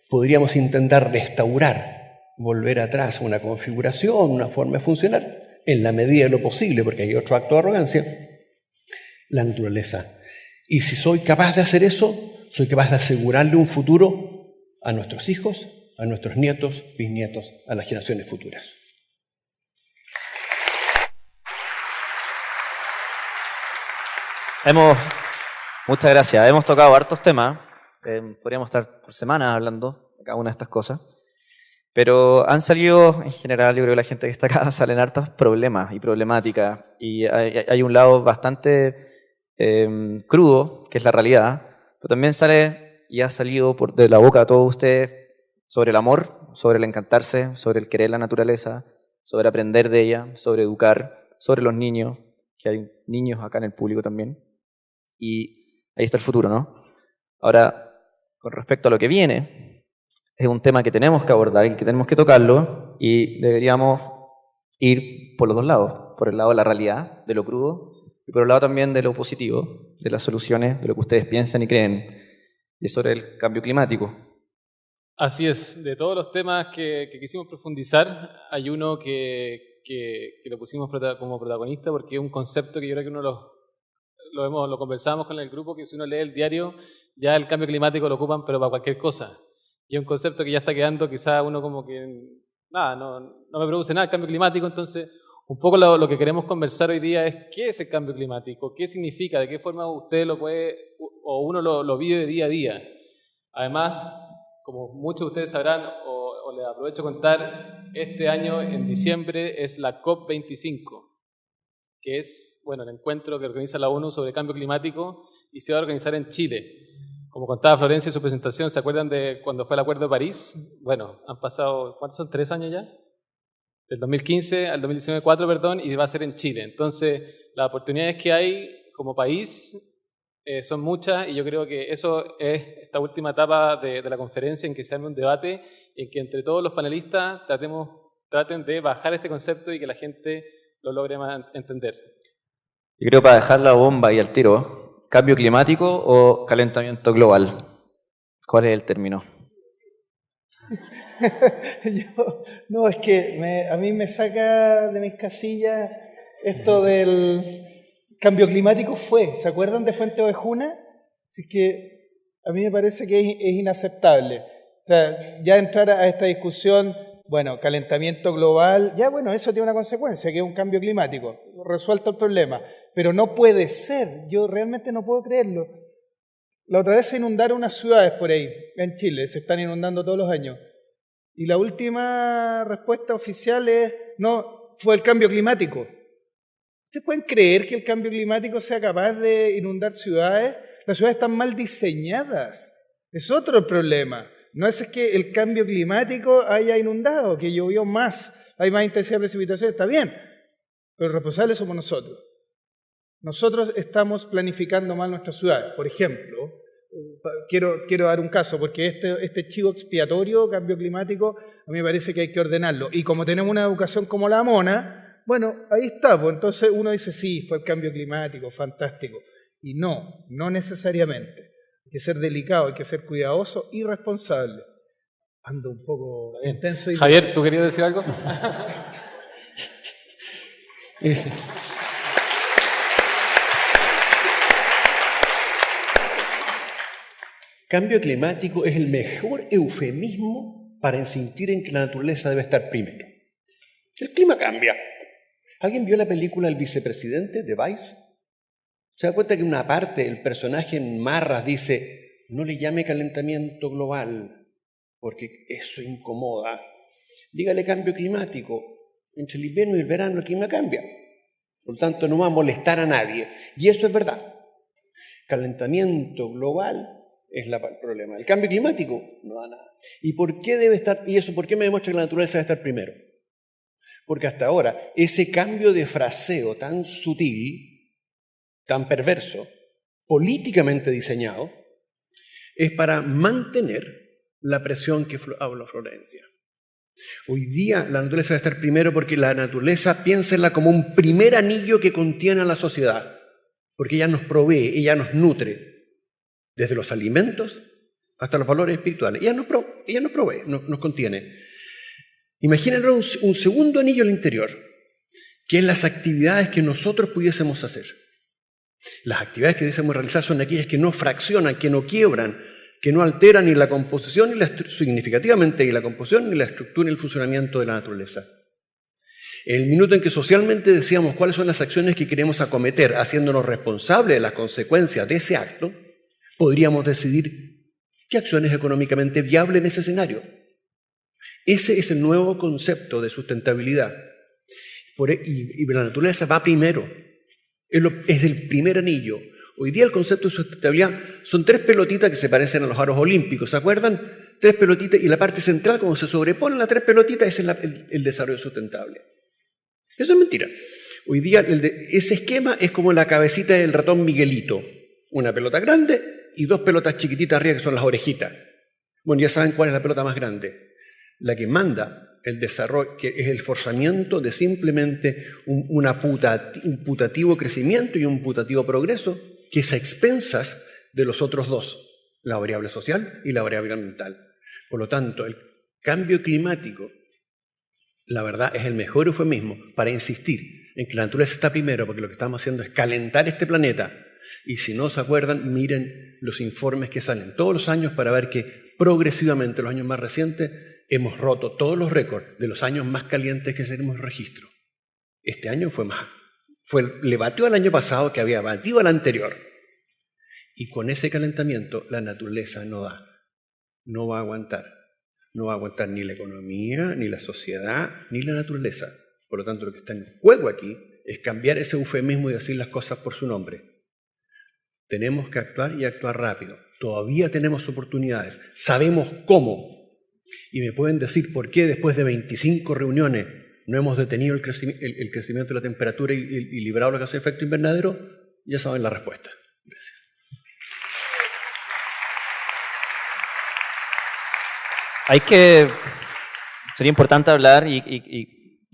podríamos intentar restaurar, volver atrás a una configuración, una forma de funcionar, en la medida de lo posible, porque hay otro acto de arrogancia, la naturaleza. Y si soy capaz de hacer eso, soy capaz de asegurarle un futuro a nuestros hijos, a nuestros nietos, bisnietos, a las generaciones futuras. Muchas gracias. Hemos tocado hartos temas. Podríamos estar por semanas hablando de cada una de estas cosas. Pero han salido, en general, yo creo que la gente que está acá salen hartos problemas y problemáticas. Y hay un lado bastante crudo, que es la realidad. Pero también sale y ha salido de la boca de todos ustedes sobre el amor, sobre el encantarse, sobre el querer la naturaleza, sobre aprender de ella, sobre educar, sobre los niños, que hay niños acá en el público también. Y ahí está el futuro, ¿no? Ahora, con respecto a lo que viene, es un tema que tenemos que abordar y que tenemos que tocarlo y deberíamos ir por los dos lados, por el lado de la realidad, de lo crudo, y por el lado también de lo positivo, de las soluciones, de lo que ustedes piensan y creen, y es sobre el cambio climático. Así es, de todos los temas que quisimos profundizar, hay uno que lo pusimos como protagonista porque es un concepto que yo creo que uno lo conversábamos con el grupo, que si uno lee el diario, ya el cambio climático lo ocupan, pero para cualquier cosa. Y es un concepto que ya está quedando, quizás uno como que, nada, no me produce nada el cambio climático, entonces un poco lo que queremos conversar hoy día es qué es el cambio climático, qué significa, de qué forma usted lo puede, o uno lo vive día a día. Además, como muchos de ustedes sabrán, o les aprovecho contar, este año en diciembre es la COP25, que es, bueno, el encuentro que organiza la ONU sobre cambio climático y se va a organizar en Chile. Como contaba Florencia en su presentación, ¿se acuerdan de cuando fue el Acuerdo de París? Bueno, han pasado, ¿cuántos son? ¿3 años ya? Del 2015 al 2019, 4, perdón, y va a ser en Chile. Entonces, las oportunidades que hay como país son muchas y yo creo que eso es esta última etapa de la conferencia en que se arme un debate en que entre todos los panelistas traten de bajar este concepto y que la gente lo logre entender. Yo creo, para dejar la bomba y al tiro, ¿cambio climático o calentamiento global? ¿Cuál es el término? No, es que a mí me saca de mis casillas esto del cambio climático. ¿Se acuerdan de Fuente Ovejuna? Así que a mí me parece que es inaceptable. O sea, ya entrar a esta discusión, bueno, calentamiento global, ya bueno, eso tiene una consecuencia, que es un cambio climático. Resuelto el problema. Pero no puede ser, yo realmente no puedo creerlo. La otra vez se inundaron unas ciudades por ahí, en Chile, se están inundando todos los años. Y la última respuesta oficial es, no, fue el cambio climático. ¿Ustedes pueden creer que el cambio climático sea capaz de inundar ciudades? Las ciudades están mal diseñadas. Es otro el problema. No es que el cambio climático haya inundado, que llovió más, hay más intensidad de precipitación, está bien, pero los responsables somos nosotros. Nosotros estamos planificando mal nuestras ciudades. Por ejemplo, quiero dar un caso, porque este chivo expiatorio, cambio climático, a mí me parece que hay que ordenarlo. Y como tenemos una educación como la mona, bueno, ahí está, pues entonces uno dice, sí, fue el cambio climático, fantástico. Y no necesariamente. Hay que ser delicado, hay que ser cuidadoso y responsable. Ando un poco intenso. Javier, ¿tú querías decir algo? Cambio climático es el mejor eufemismo para insistir en que la naturaleza debe estar primero. El clima cambia. ¿Alguien vio la película El vicepresidente de Vice? Se da cuenta que en una parte el personaje en Marras dice, no le llame calentamiento global, porque eso incomoda. Dígale cambio climático. Entre el invierno y el verano el clima cambia. Por lo tanto, no va a molestar a nadie. Y eso es verdad. Calentamiento global es el problema. El cambio climático no da nada. ¿Y por qué debe estar? ¿Y eso por qué me demuestra que la naturaleza debe estar primero? Porque hasta ahora ese cambio de fraseo tan sutil, tan perverso, políticamente diseñado, es para mantener la presión que habla Florencia. Hoy día la naturaleza debe estar primero porque la naturaleza, piénsenla como un primer anillo que contiene a la sociedad, porque ella nos provee, ella nos nutre, desde los alimentos hasta los valores espirituales. Ella nos provee, nos contiene. Imagínense un segundo anillo al interior, que es las actividades que nosotros pudiésemos hacer. Las actividades que deseamos realizar son aquellas que no fraccionan, que no quiebran, que no alteran ni la composición, significativamente ni la composición, ni la estructura ni el funcionamiento de la naturaleza. El minuto en que socialmente decíamos cuáles son las acciones que queremos acometer, haciéndonos responsables de las consecuencias de ese acto, podríamos decidir qué acción es económicamente viable en ese escenario. Ese es el nuevo concepto de sustentabilidad. Y la naturaleza va primero. Es el primer anillo. Hoy día el concepto de sustentabilidad son 3 pelotitas que se parecen a los aros olímpicos. ¿Se acuerdan? 3 pelotitas, y la parte central, como se sobreponen las 3 pelotitas, ese es el desarrollo sustentable. Eso es mentira. Hoy día ese esquema es como la cabecita del ratón Miguelito. Una pelota grande y 2 pelotas chiquititas arriba que son las orejitas. Bueno, ya saben cuál es la pelota más grande. La que manda el desarrollo, que es el forzamiento de simplemente un putativo crecimiento y un putativo progreso, que es a expensas de los otros dos, la variable social y la variable ambiental. Por lo tanto, el cambio climático, la verdad, es el mejor eufemismo para insistir en que la naturaleza está primero, porque lo que estamos haciendo es calentar este planeta. Y si no se acuerdan, miren los informes que salen todos los años para ver que progresivamente, los años más recientes, hemos roto todos los récords de los años más calientes que tenemos registro. Este año fue más. Le batió al año pasado, que había batido al anterior. Y con ese calentamiento la naturaleza no da. No va a aguantar. No va a aguantar ni la economía, ni la sociedad, ni la naturaleza. Por lo tanto, lo que está en juego aquí es cambiar ese eufemismo y decir las cosas por su nombre. Tenemos que actuar y actuar rápido. Todavía tenemos oportunidades. Sabemos cómo. Y me pueden decir por qué después de 25 reuniones no hemos detenido el crecimiento de la temperatura y librado lo que hace efecto invernadero. Ya saben la respuesta. Gracias. Sería importante hablar, y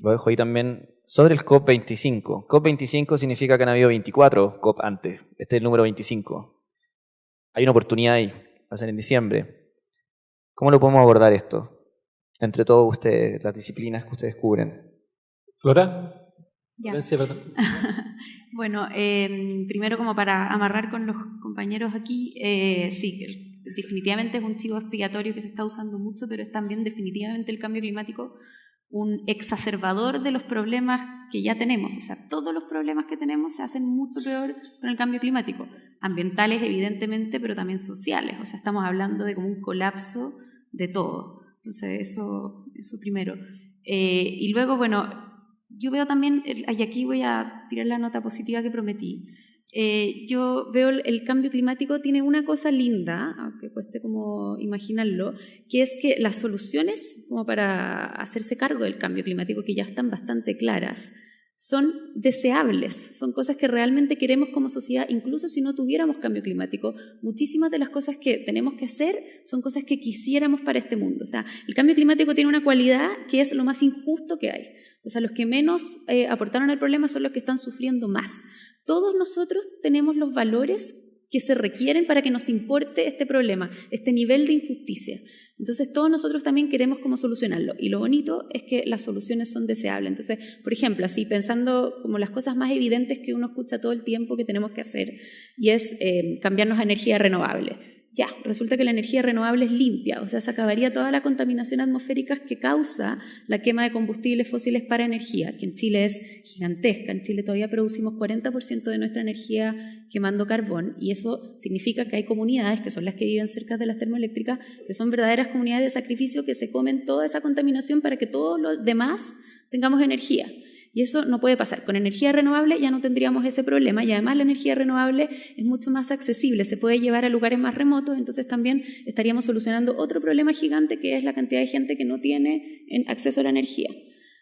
lo dejo ahí también, sobre el COP25. COP25 significa que han habido 24 COP antes. Este es el número 25. Hay una oportunidad ahí, va a ser en diciembre. ¿Cómo lo podemos abordar esto? Entre todos ustedes, las disciplinas que ustedes cubren. ¿Flora? Ya. Sí, perdón. Bueno, primero como para amarrar con los compañeros aquí, sí, definitivamente es un chivo expiatorio que se está usando mucho, pero es también definitivamente el cambio climático un exacerbador de los problemas que ya tenemos. O sea, todos los problemas que tenemos se hacen mucho peor con el cambio climático. Ambientales, evidentemente, pero también sociales. O sea, estamos hablando de como un colapso de todo. Entonces, eso primero. Y luego, bueno, yo veo también, y aquí voy a tirar la nota positiva que prometí, yo veo el cambio climático tiene una cosa linda, aunque cueste como imaginarlo, que es que las soluciones como para hacerse cargo del cambio climático, que ya están bastante claras, son deseables, son cosas que realmente queremos como sociedad, incluso si no tuviéramos cambio climático. Muchísimas de las cosas que tenemos que hacer son cosas que quisiéramos para este mundo. O sea, el cambio climático tiene una cualidad que es lo más injusto que hay. O sea, los que menos aportaron al problema son los que están sufriendo más. Todos nosotros tenemos los valores que se requieren para que nos importe este problema, este nivel de injusticia. Entonces, todos nosotros también queremos cómo solucionarlo. Y lo bonito es que las soluciones son deseables. Entonces, por ejemplo, así pensando como las cosas más evidentes que uno escucha todo el tiempo que tenemos que hacer, y es cambiarnos a energía renovable. Ya, resulta que la energía renovable es limpia, o sea, se acabaría toda la contaminación atmosférica que causa la quema de combustibles fósiles para energía, que en Chile es gigantesca. En Chile todavía producimos 40% de nuestra energía quemando carbón, y eso significa que hay comunidades, que son las que viven cerca de las termoeléctricas, que son verdaderas comunidades de sacrificio que se comen toda esa contaminación para que todos los demás tengamos energía. Y eso no puede pasar. Con energía renovable ya no tendríamos ese problema, y además la energía renovable es mucho más accesible, se puede llevar a lugares más remotos, entonces también estaríamos solucionando otro problema gigante, que es la cantidad de gente que no tiene acceso a la energía.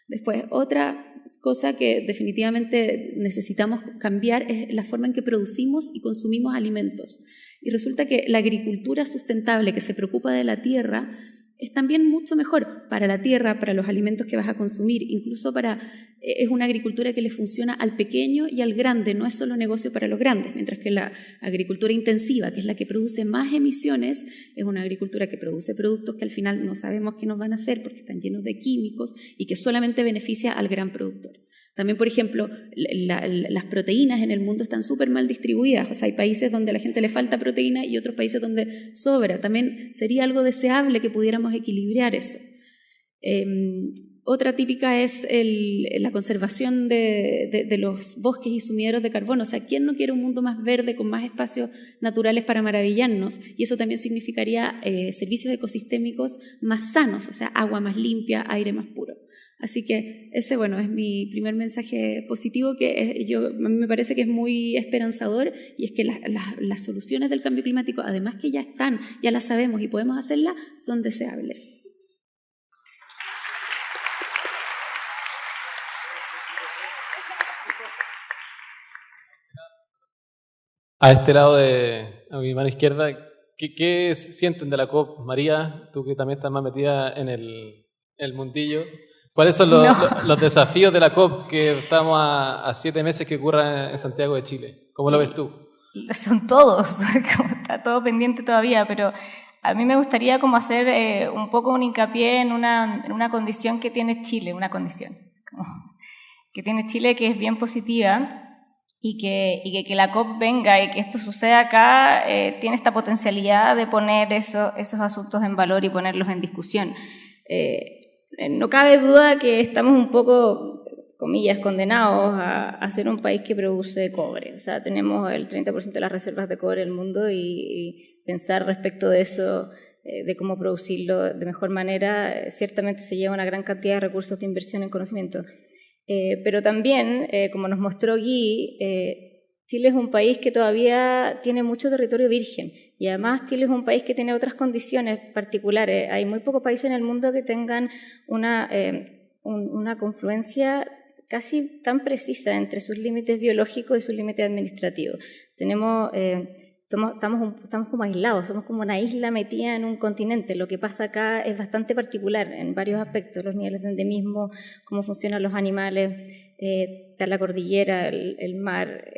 Después, otra cosa que definitivamente necesitamos cambiar es la forma en que producimos y consumimos alimentos. Y resulta que la agricultura sustentable, que se preocupa de la tierra, es también mucho mejor para la tierra, para los alimentos que vas a consumir, incluso es una agricultura que le funciona al pequeño y al grande, no es solo negocio para los grandes, mientras que la agricultura intensiva, que es la que produce más emisiones, es una agricultura que produce productos que al final no sabemos qué nos van a hacer porque están llenos de químicos y que solamente beneficia al gran productor. También, por ejemplo, las proteínas en el mundo están súper mal distribuidas. O sea, hay países donde a la gente le falta proteína y otros países donde sobra. También sería algo deseable que pudiéramos equilibrar eso. Otra típica es la conservación de los bosques y sumideros de carbono. O sea, ¿quién no quiere un mundo más verde, con más espacios naturales para maravillarnos? Y eso también significaría servicios ecosistémicos más sanos, o sea, agua más limpia, aire más puro. Así que ese, bueno, es mi primer mensaje positivo, que a mí me parece que es muy esperanzador, y es que las soluciones del cambio climático, además que ya están, ya las sabemos y podemos hacerlas, son deseables. A este lado a mi mano izquierda, ¿qué sienten de la COP? María, tú que también estás más metida en el mundillo, ¿cuáles son los desafíos de la COP, que estamos a 7 meses que ocurra en Santiago de Chile? ¿Cómo lo ves tú? Son todos, está todo pendiente todavía, pero a mí me gustaría como hacer un poco un hincapié en una condición que tiene Chile, que tiene Chile, que es bien positiva, y que la COP venga y que esto suceda acá, tiene esta potencialidad de poner esos asuntos en valor y ponerlos en discusión. No cabe duda que estamos un poco, comillas, condenados a ser un país que produce cobre. O sea, tenemos el 30% de las reservas de cobre del mundo, y pensar respecto de eso, de cómo producirlo de mejor manera, ciertamente se lleva una gran cantidad de recursos de inversión en conocimiento. Pero también, como nos mostró Guy, Chile es un país que todavía tiene mucho territorio virgen, y además Chile es un país que tiene otras condiciones particulares. Hay muy pocos países en el mundo que tengan una confluencia casi tan precisa entre sus límites biológicos y sus límites administrativos. Estamos como aislados, somos como una isla metida en un continente. Lo que pasa acá es bastante particular en varios aspectos: los niveles de endemismo, cómo funcionan los animales, está la cordillera, el mar,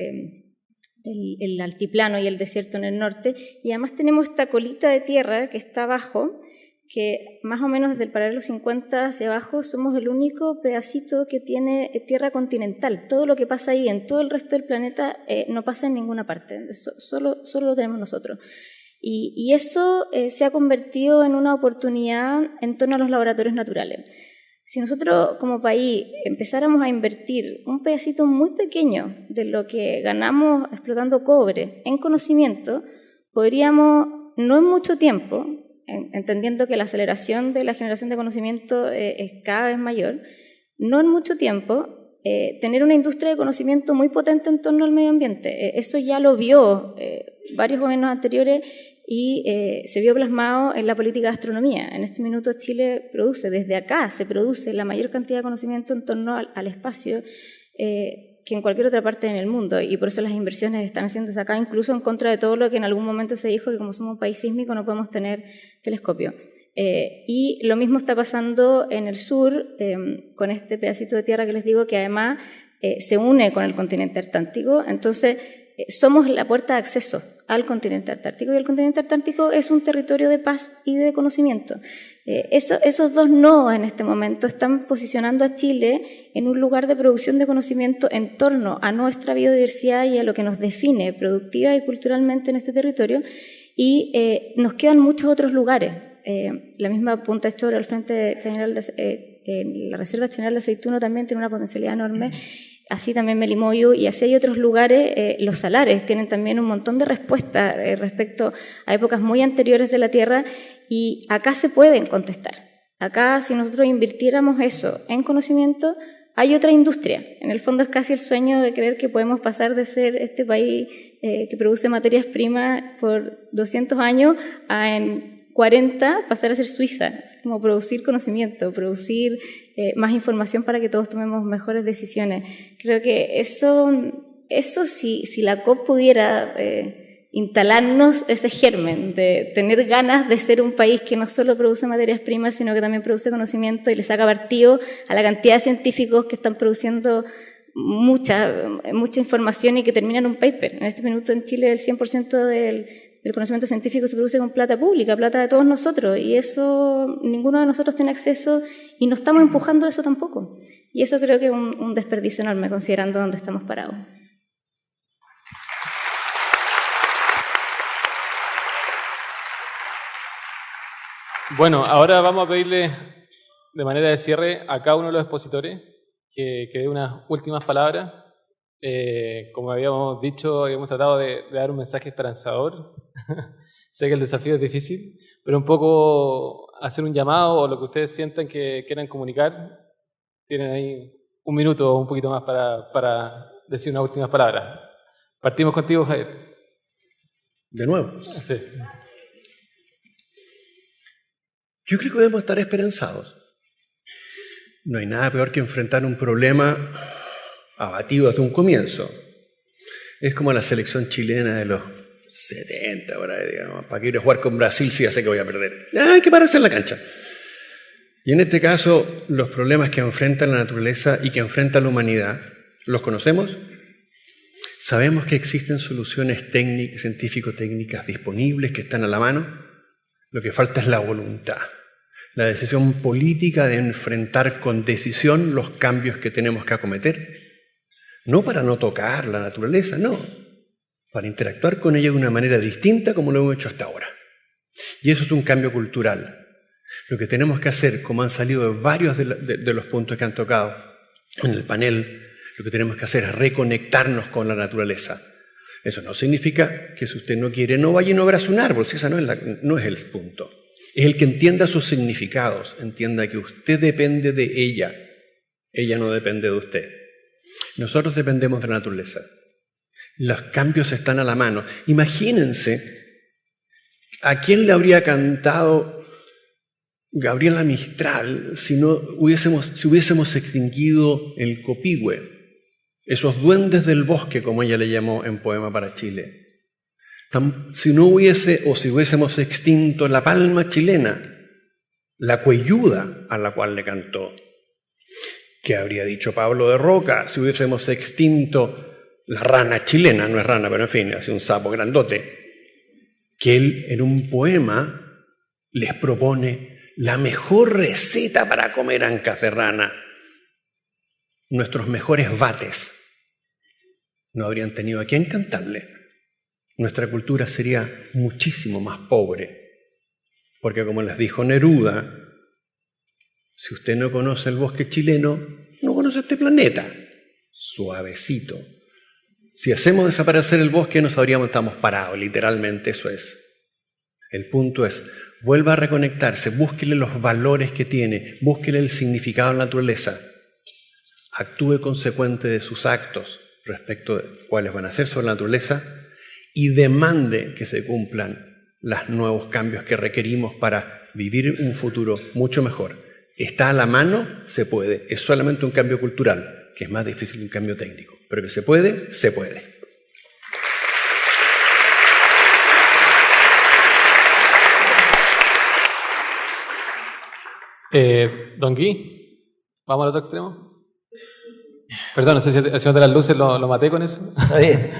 el altiplano y el desierto en el norte, y además tenemos esta colita de tierra que está abajo, que más o menos desde el paralelo 50 hacia abajo somos el único pedacito que tiene tierra continental. Todo lo que pasa ahí en todo el resto del planeta no pasa en ninguna parte, solo lo tenemos nosotros. Y eso se ha convertido en una oportunidad en torno a los laboratorios naturales. Si nosotros como país empezáramos a invertir un pedacito muy pequeño de lo que ganamos explotando cobre en conocimiento, podríamos, no en mucho tiempo, entendiendo que la aceleración de la generación de conocimiento es cada vez mayor, no en mucho tiempo, tener una industria de conocimiento muy potente en torno al medio ambiente. Eso ya lo vio varios gobiernos anteriores, y se vio plasmado en la política de astronomía. En este minuto Chile desde acá se produce la mayor cantidad de conocimiento en torno al espacio que en cualquier otra parte en el mundo, y por eso las inversiones están haciéndose acá, incluso en contra de todo lo que en algún momento se dijo, que como somos un país sísmico no podemos tener telescopio. Y lo mismo está pasando en el sur, con este pedacito de tierra que les digo, que además se une con el continente antártico. Entonces somos la puerta de acceso al continente antártico, y el continente antártico es un territorio de paz y de conocimiento. Esos dos nodos en este momento están posicionando a Chile en un lugar de producción de conocimiento en torno a nuestra biodiversidad y a lo que nos define productiva y culturalmente en este territorio, y nos quedan muchos otros lugares. La misma Punta Chora, al frente de la Reserva General de Aceituno, también tiene una potencialidad enorme. Así también Melimoyo, y así hay otros lugares. Los salares tienen también un montón de respuestas respecto a épocas muy anteriores de la Tierra, y acá se pueden contestar. Acá, si nosotros invirtiéramos eso en conocimiento, hay otra industria. En el fondo es casi el sueño de creer que podemos pasar de ser este país que produce materias primas por 200 años a en 40 pasar a ser Suiza. Es como producir conocimiento, producir más información para que todos tomemos mejores decisiones. Creo que eso si la COP pudiera instalarnos ese germen de tener ganas de ser un país que no solo produce materias primas, sino que también produce conocimiento y le saca partido a la cantidad de científicos que están produciendo mucha información y que terminan un paper. En este minuto en Chile el 100% del conocimiento científico se produce con plata pública, plata de todos nosotros, y eso ninguno de nosotros tiene acceso, y no estamos empujando eso tampoco. Y eso creo que es un desperdicio enorme, considerando dónde estamos parados. Bueno, ahora vamos a pedirle de manera de cierre a cada uno de los expositores que dé unas últimas palabras. Como habíamos dicho, habíamos tratado de dar un mensaje esperanzador. Sé que el desafío es difícil, pero un poco hacer un llamado o lo que ustedes sientan que quieran comunicar tienen ahí un minuto o un poquito más para decir unas últimas palabras. Partimos contigo, Javier. De nuevo. Sí. Yo creo que debemos estar esperanzados. No hay nada peor que enfrentar un problema abatido desde un comienzo. Es como la selección chilena de los 70, ahora, digamos, ¿para qué ir a jugar con Brasil si ya sé que voy a perder? Hay que pararse en la cancha. Y en este caso, los problemas que enfrenta la naturaleza y que enfrenta la humanidad, ¿los conocemos? Sabemos que existen soluciones técnicas, científico-técnicas disponibles que están a la mano. Lo que falta es la voluntad, la decisión política de enfrentar con decisión los cambios que tenemos que acometer. No para no tocar la naturaleza, no, para interactuar con ella de una manera distinta como lo hemos hecho hasta ahora. Y eso es un cambio cultural. Lo que tenemos que hacer, como han salido de varios de los puntos que han tocado en el panel, lo que tenemos que hacer es reconectarnos con la naturaleza. Eso no significa que si usted no quiere, no vaya y no abrace un árbol, si ese no es el punto. Es el que entienda sus significados, entienda que usted depende de ella no depende de usted. Nosotros dependemos de la naturaleza. Los cambios están a la mano. Imagínense a quién le habría cantado Gabriela Mistral si hubiésemos extinguido el copihue, esos duendes del bosque, como ella le llamó en Poema para Chile. Si hubiésemos extinto la palma chilena, la cuelluda a la cual le cantó. ¿Qué habría dicho Pablo de Roca si hubiésemos extinto la rana chilena? No es rana, pero en fin, es un sapo grandote. Que él en un poema les propone la mejor receta para comer ancas de rana. Nuestros mejores vates no habrían tenido a quién cantarle. Nuestra cultura sería muchísimo más pobre. Porque como les dijo Neruda, si usted no conoce el bosque chileno, no conoce este planeta. Suavecito. Si hacemos desaparecer el bosque, no sabríamos dónde estamos parados. Literalmente eso es. El punto es, vuelva a reconectarse, búsquele los valores que tiene, búsquele el significado de la naturaleza. Actúe consecuente de sus actos respecto de cuáles van a ser sobre la naturaleza y demande que se cumplan los nuevos cambios que requerimos para vivir un futuro mucho mejor. Está a la mano, se puede. Es solamente un cambio cultural, que es más difícil que un cambio técnico. Pero que se puede, se puede. Don Guy, ¿vamos al otro extremo? Perdón, no sé si el señor de las luces lo maté con eso. Está bien.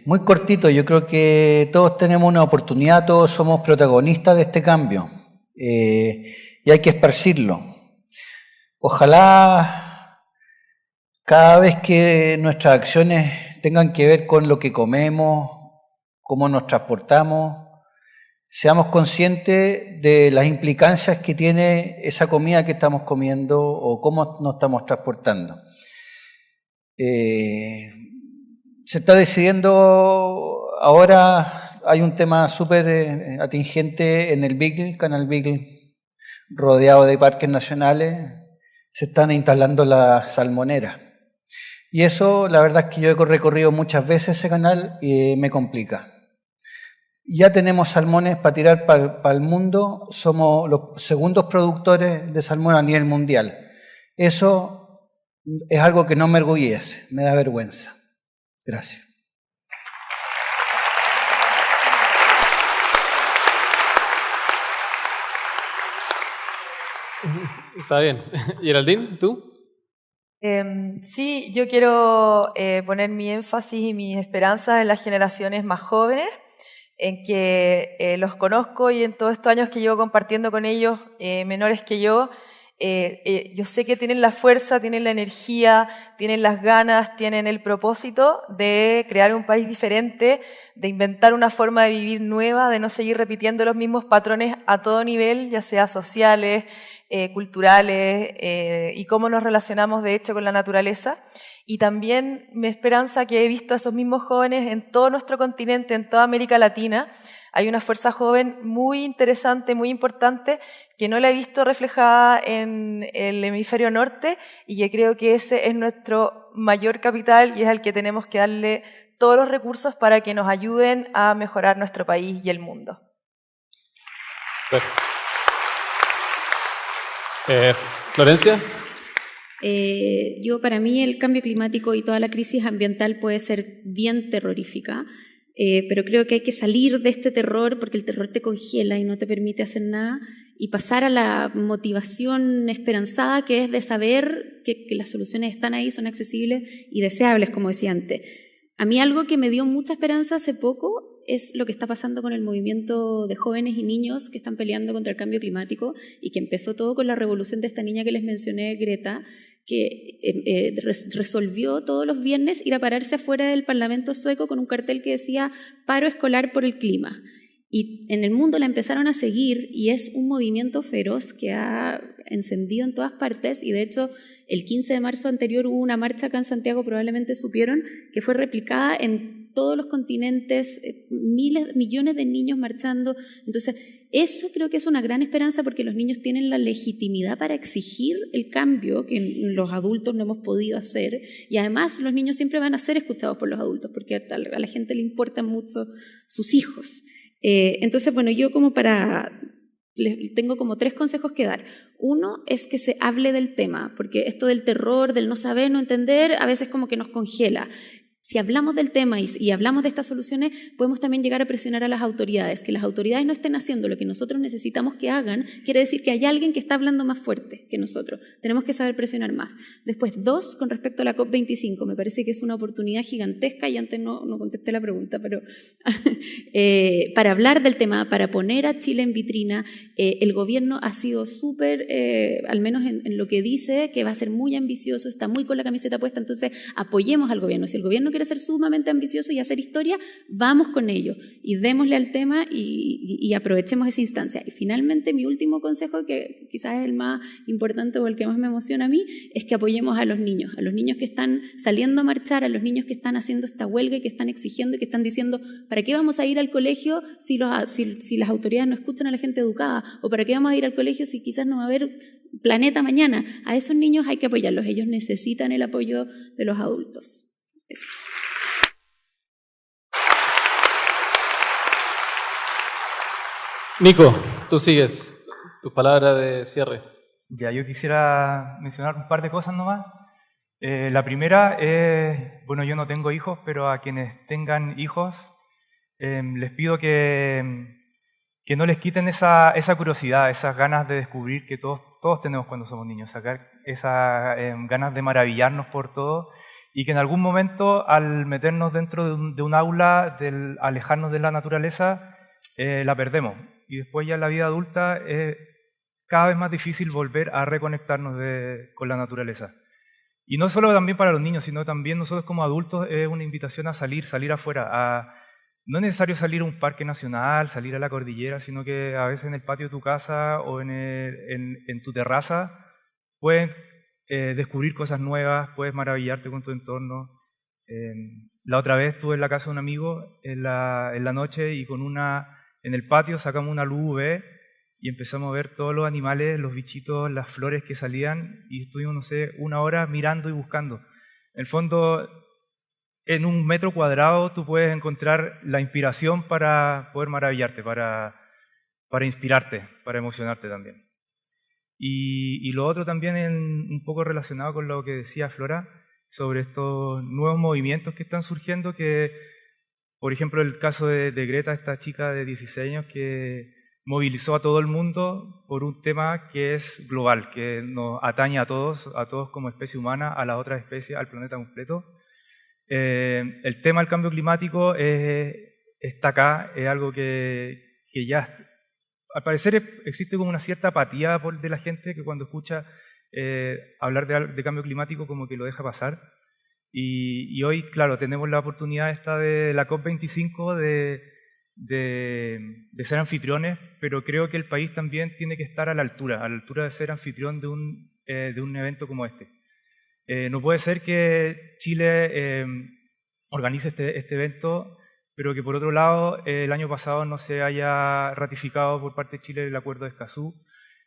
Muy cortito, yo creo que todos tenemos una oportunidad, todos somos protagonistas de este cambio y hay que esparcirlo. Ojalá cada vez que nuestras acciones tengan que ver con lo que comemos, cómo nos transportamos, seamos conscientes de las implicancias que tiene esa comida que estamos comiendo o cómo nos estamos transportando. Se está decidiendo ahora, hay un tema súper atingente en el Beagle, Canal Beagle, rodeado de parques nacionales, se están instalando las salmoneras. Y eso, la verdad es que yo he recorrido muchas veces ese canal y me complica. Ya tenemos salmones para tirar para el mundo, somos los segundos productores de salmón a nivel mundial. Eso es algo que no me orgullece, me da vergüenza. Gracias. Está bien. Geraldine, ¿tú? Sí, yo quiero poner mi énfasis y mis esperanzas en las generaciones más jóvenes, en que los conozco y en todos estos años que llevo compartiendo con ellos, menores que yo sé que tienen la fuerza, tienen la energía, tienen las ganas, tienen el propósito de crear un país diferente, de inventar una forma de vivir nueva, de no seguir repitiendo los mismos patrones a todo nivel, ya sea sociales, culturales y cómo nos relacionamos de hecho con la naturaleza. Y también me esperanza que he visto a esos mismos jóvenes en todo nuestro continente, en toda América Latina. Hay una fuerza joven muy interesante, muy importante, que no la he visto reflejada en el hemisferio norte y que creo que ese es nuestro mayor capital y es al que tenemos que darle todos los recursos para que nos ayuden a mejorar nuestro país y el mundo. Florencia. Para mí el cambio climático y toda la crisis ambiental puede ser bien terrorífica, pero creo que hay que salir de este terror porque el terror te congela y no te permite hacer nada y pasar a la motivación esperanzada que es de saber que las soluciones están ahí, son accesibles y deseables, como decía antes. A mí algo que me dio mucha esperanza hace poco es lo que está pasando con el movimiento de jóvenes y niños que están peleando contra el cambio climático y que empezó todo con la revolución de esta niña que les mencioné, Greta, que resolvió todos los viernes ir a pararse afuera del Parlamento sueco con un cartel que decía «Paro escolar por el clima». Y en el mundo la empezaron a seguir y es un movimiento feroz que ha encendido en todas partes y de hecho el 15 de marzo anterior hubo una marcha acá en Santiago, probablemente supieron, que fue replicada en todos los continentes, millones de niños marchando. Entonces, eso creo que es una gran esperanza porque los niños tienen la legitimidad para exigir el cambio que los adultos no hemos podido hacer y además los niños siempre van a ser escuchados por los adultos porque a la gente le importan mucho sus hijos. Entonces, bueno, yo tengo como 3 consejos que dar. Uno es que se hable del tema, porque esto del terror, del no saber, no entender, a veces como que nos congela. Si hablamos del tema y hablamos de estas soluciones, podemos también llegar a presionar a las autoridades. Que las autoridades no estén haciendo lo que nosotros necesitamos que hagan, quiere decir que hay alguien que está hablando más fuerte que nosotros. Tenemos que saber presionar más. Después, 2, con respecto a la COP25, me parece que es una oportunidad gigantesca, y antes no contesté la pregunta, pero para hablar del tema, para poner a Chile en vitrina, el gobierno ha sido súper, al menos en lo que dice, que va a ser muy ambicioso, está muy con la camiseta puesta, entonces apoyemos al gobierno. Si el gobierno quiere ser sumamente ambicioso y hacer historia, vamos con ello y démosle al tema y aprovechemos esa instancia. Y finalmente, mi último consejo, que quizás es el más importante o el que más me emociona a mí, es que apoyemos a los niños que están saliendo a marchar, a los niños que están haciendo esta huelga y que están exigiendo y que están diciendo ¿para qué vamos a ir al colegio si las autoridades no escuchan a la gente educada? ¿O para qué vamos a ir al colegio si quizás no va a haber planeta mañana? A esos niños hay que apoyarlos, ellos necesitan el apoyo de los adultos. Eso. Nico, tú sigues. Tu palabra de cierre. Ya, yo quisiera mencionar un par de cosas nomás. La primera es, bueno, yo no tengo hijos, pero a quienes tengan hijos, les pido que no les quiten esa curiosidad, esas ganas de descubrir que todos tenemos cuando somos niños, sacar esas ganas de maravillarnos por todo, y que en algún momento, al meternos dentro de un aula, alejarnos de la naturaleza, la perdemos. Y después ya en la vida adulta es cada vez más difícil volver a reconectarnos con la naturaleza. Y no solo también para los niños, sino también nosotros como adultos es una invitación a salir afuera. No es necesario salir a un parque nacional, salir a la cordillera, sino que a veces en el patio de tu casa o en tu terraza puedes descubrir cosas nuevas, puedes maravillarte con tu entorno. La otra vez estuve en la casa de un amigo en la noche y en el patio sacamos una luz UV y empezamos a ver todos los animales, los bichitos, las flores que salían y estuvimos, no sé, 1 hora mirando y buscando. En el fondo, en 1 metro cuadrado tú puedes encontrar la inspiración para poder maravillarte, para inspirarte, para emocionarte también. Y lo otro también un poco relacionado con lo que decía Flora sobre estos nuevos movimientos que están surgiendo, que por ejemplo el caso de Greta, esta chica de 16 años que movilizó a todo el mundo por un tema que es global, que nos atañe a todos como especie humana, a las otras especies, al planeta completo. El tema del cambio climático está acá, es algo que ya, al parecer existe como una cierta apatía de la gente que cuando escucha hablar de cambio climático como que lo deja pasar. Y hoy, claro, tenemos la oportunidad esta de la COP25 de ser anfitriones, pero creo que el país también tiene que estar a la altura de ser anfitrión de un evento como este. No puede ser que Chile organice este evento, pero que por otro lado el año pasado no se haya ratificado por parte de Chile el Acuerdo de Escazú,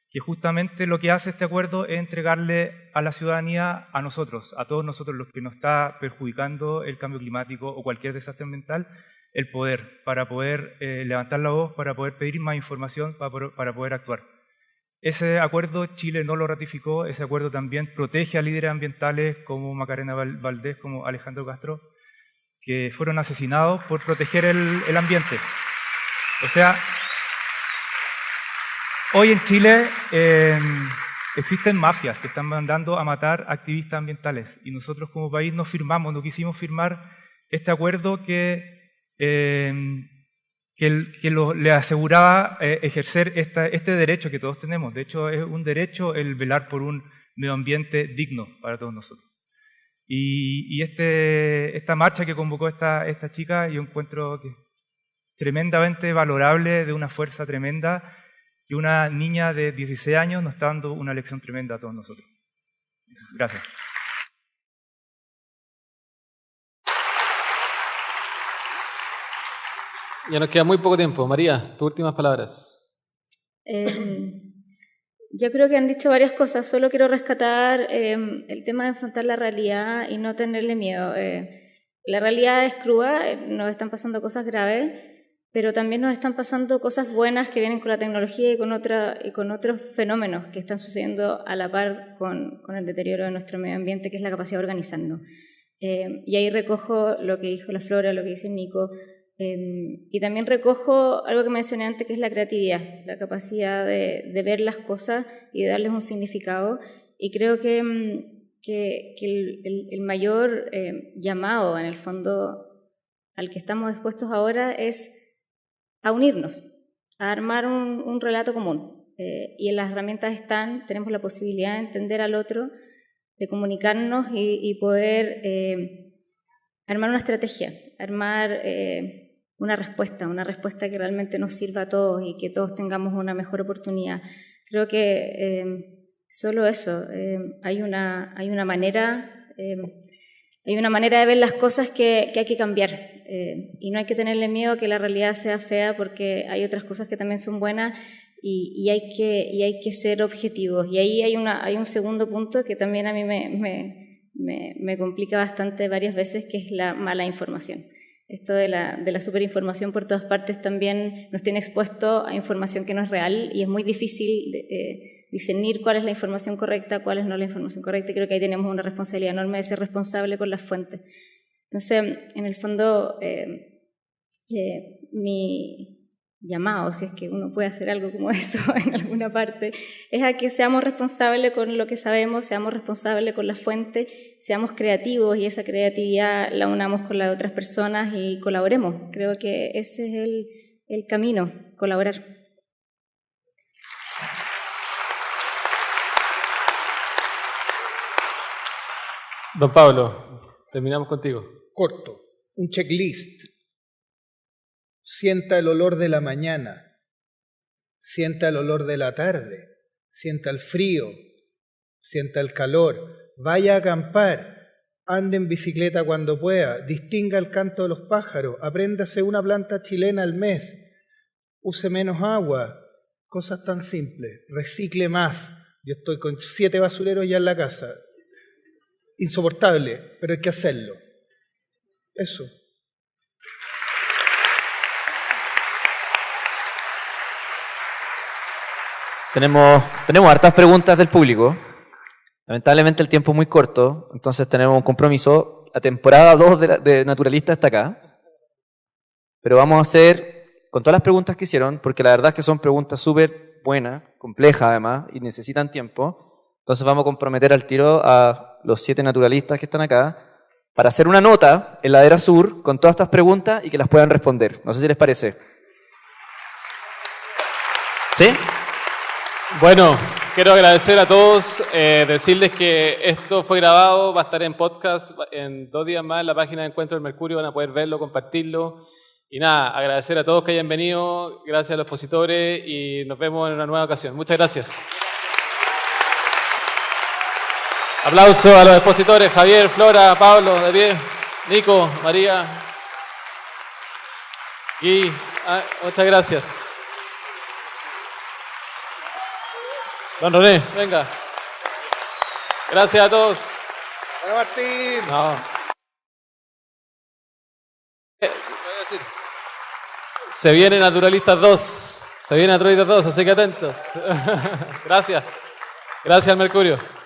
que justamente lo que hace este acuerdo es entregarle a la ciudadanía, a nosotros, a todos nosotros los que nos está perjudicando el cambio climático o cualquier desastre ambiental, el poder, para poder levantar la voz, para poder pedir más información, para poder actuar. Ese acuerdo Chile no lo ratificó, ese acuerdo también protege a líderes ambientales como Macarena Valdés, como Alejandro Castro, que fueron asesinados por proteger el ambiente. O sea, hoy en Chile existen mafias que están mandando a matar activistas ambientales y nosotros como país no quisimos firmar este acuerdo que le aseguraba ejercer este derecho que todos tenemos. De hecho, es un derecho el velar por un medio ambiente digno para todos nosotros. Y esta marcha que convocó esta chica, yo encuentro que es tremendamente valorable, de una fuerza tremenda, que una niña de 16 años nos está dando una lección tremenda a todos nosotros. Gracias. Ya nos queda muy poco tiempo. María, tus últimas palabras. Yo creo que han dicho varias cosas. Solo quiero rescatar el tema de enfrentar la realidad y no tenerle miedo. La realidad es cruda, nos están pasando cosas graves, pero también nos están pasando cosas buenas que vienen con la tecnología y con otros fenómenos que están sucediendo a la par con el deterioro de nuestro medio ambiente, que es la capacidad de organizarnos. Y ahí recojo lo que dijo la Flora, lo que dice Nico, y también recojo algo que mencioné antes, que es la creatividad, la capacidad de ver las cosas y de darles un significado. Y creo que el mayor llamado, en el fondo, al que estamos dispuestos ahora es a unirnos, a armar un relato común. Y en las herramientas tenemos la posibilidad de entender al otro, de comunicarnos y poder armar una estrategia, armar una respuesta que realmente nos sirva a todos y que todos tengamos una mejor oportunidad. Creo que solo eso, hay una manera de ver las cosas que hay que cambiar, y no hay que tenerle miedo a que la realidad sea fea, porque hay otras cosas que también son buenas y hay que ser objetivos. Y ahí hay un segundo punto que también a mí me complica bastante varias veces, que es la mala información. Esto de la superinformación por todas partes también nos tiene expuesto a información que no es real, y es muy difícil discernir cuál es la información correcta, cuál es no la información correcta. Y creo que ahí tenemos una responsabilidad enorme de ser responsable con las fuentes. Entonces, en el fondo, mi llamado, si es que uno puede hacer algo como eso en alguna parte, es a que seamos responsables con lo que sabemos, seamos responsables con la fuente, seamos creativos, y esa creatividad la unamos con la de otras personas y colaboremos. Creo que ese es el camino, colaborar. Don Pablo, terminamos contigo. Corto, un checklist. Sienta el olor de la mañana, sienta el olor de la tarde, sienta el frío, sienta el calor, vaya a acampar, ande en bicicleta cuando pueda, distinga el canto de los pájaros, apréndase una planta chilena al mes, use menos agua, cosas tan simples, recicle más. Yo estoy con 7 basureros ya en la casa, insoportable, pero hay que hacerlo. Eso. Tenemos hartas preguntas del público. Lamentablemente el tiempo es muy corto, entonces tenemos un compromiso. La temporada 2 de Naturalista está acá. Pero vamos a hacer con todas las preguntas que hicieron, porque la verdad es que son preguntas súper buenas, complejas además, y necesitan tiempo. Entonces vamos a comprometer al tiro a los 7 naturalistas que están acá para hacer una nota en Ladera Sur con todas estas preguntas y que las puedan responder. No sé si les parece. ¿Sí? Bueno, quiero agradecer a todos, decirles que esto fue grabado, va a estar en podcast en 2 días más en la página de Encuentro del Mercurio, van a poder verlo, compartirlo. Y nada, agradecer a todos que hayan venido, gracias a los expositores y nos vemos en una nueva ocasión. Muchas gracias. Aplauso a los expositores, Javier, Flora, Pablo, de pie, Nico, María, Gui, muchas gracias. Don René, venga. Gracias a todos. Bueno, Martín. No. Se viene Naturalistas 2. Se viene Naturalistas 2, así que atentos. Gracias. Gracias al Mercurio.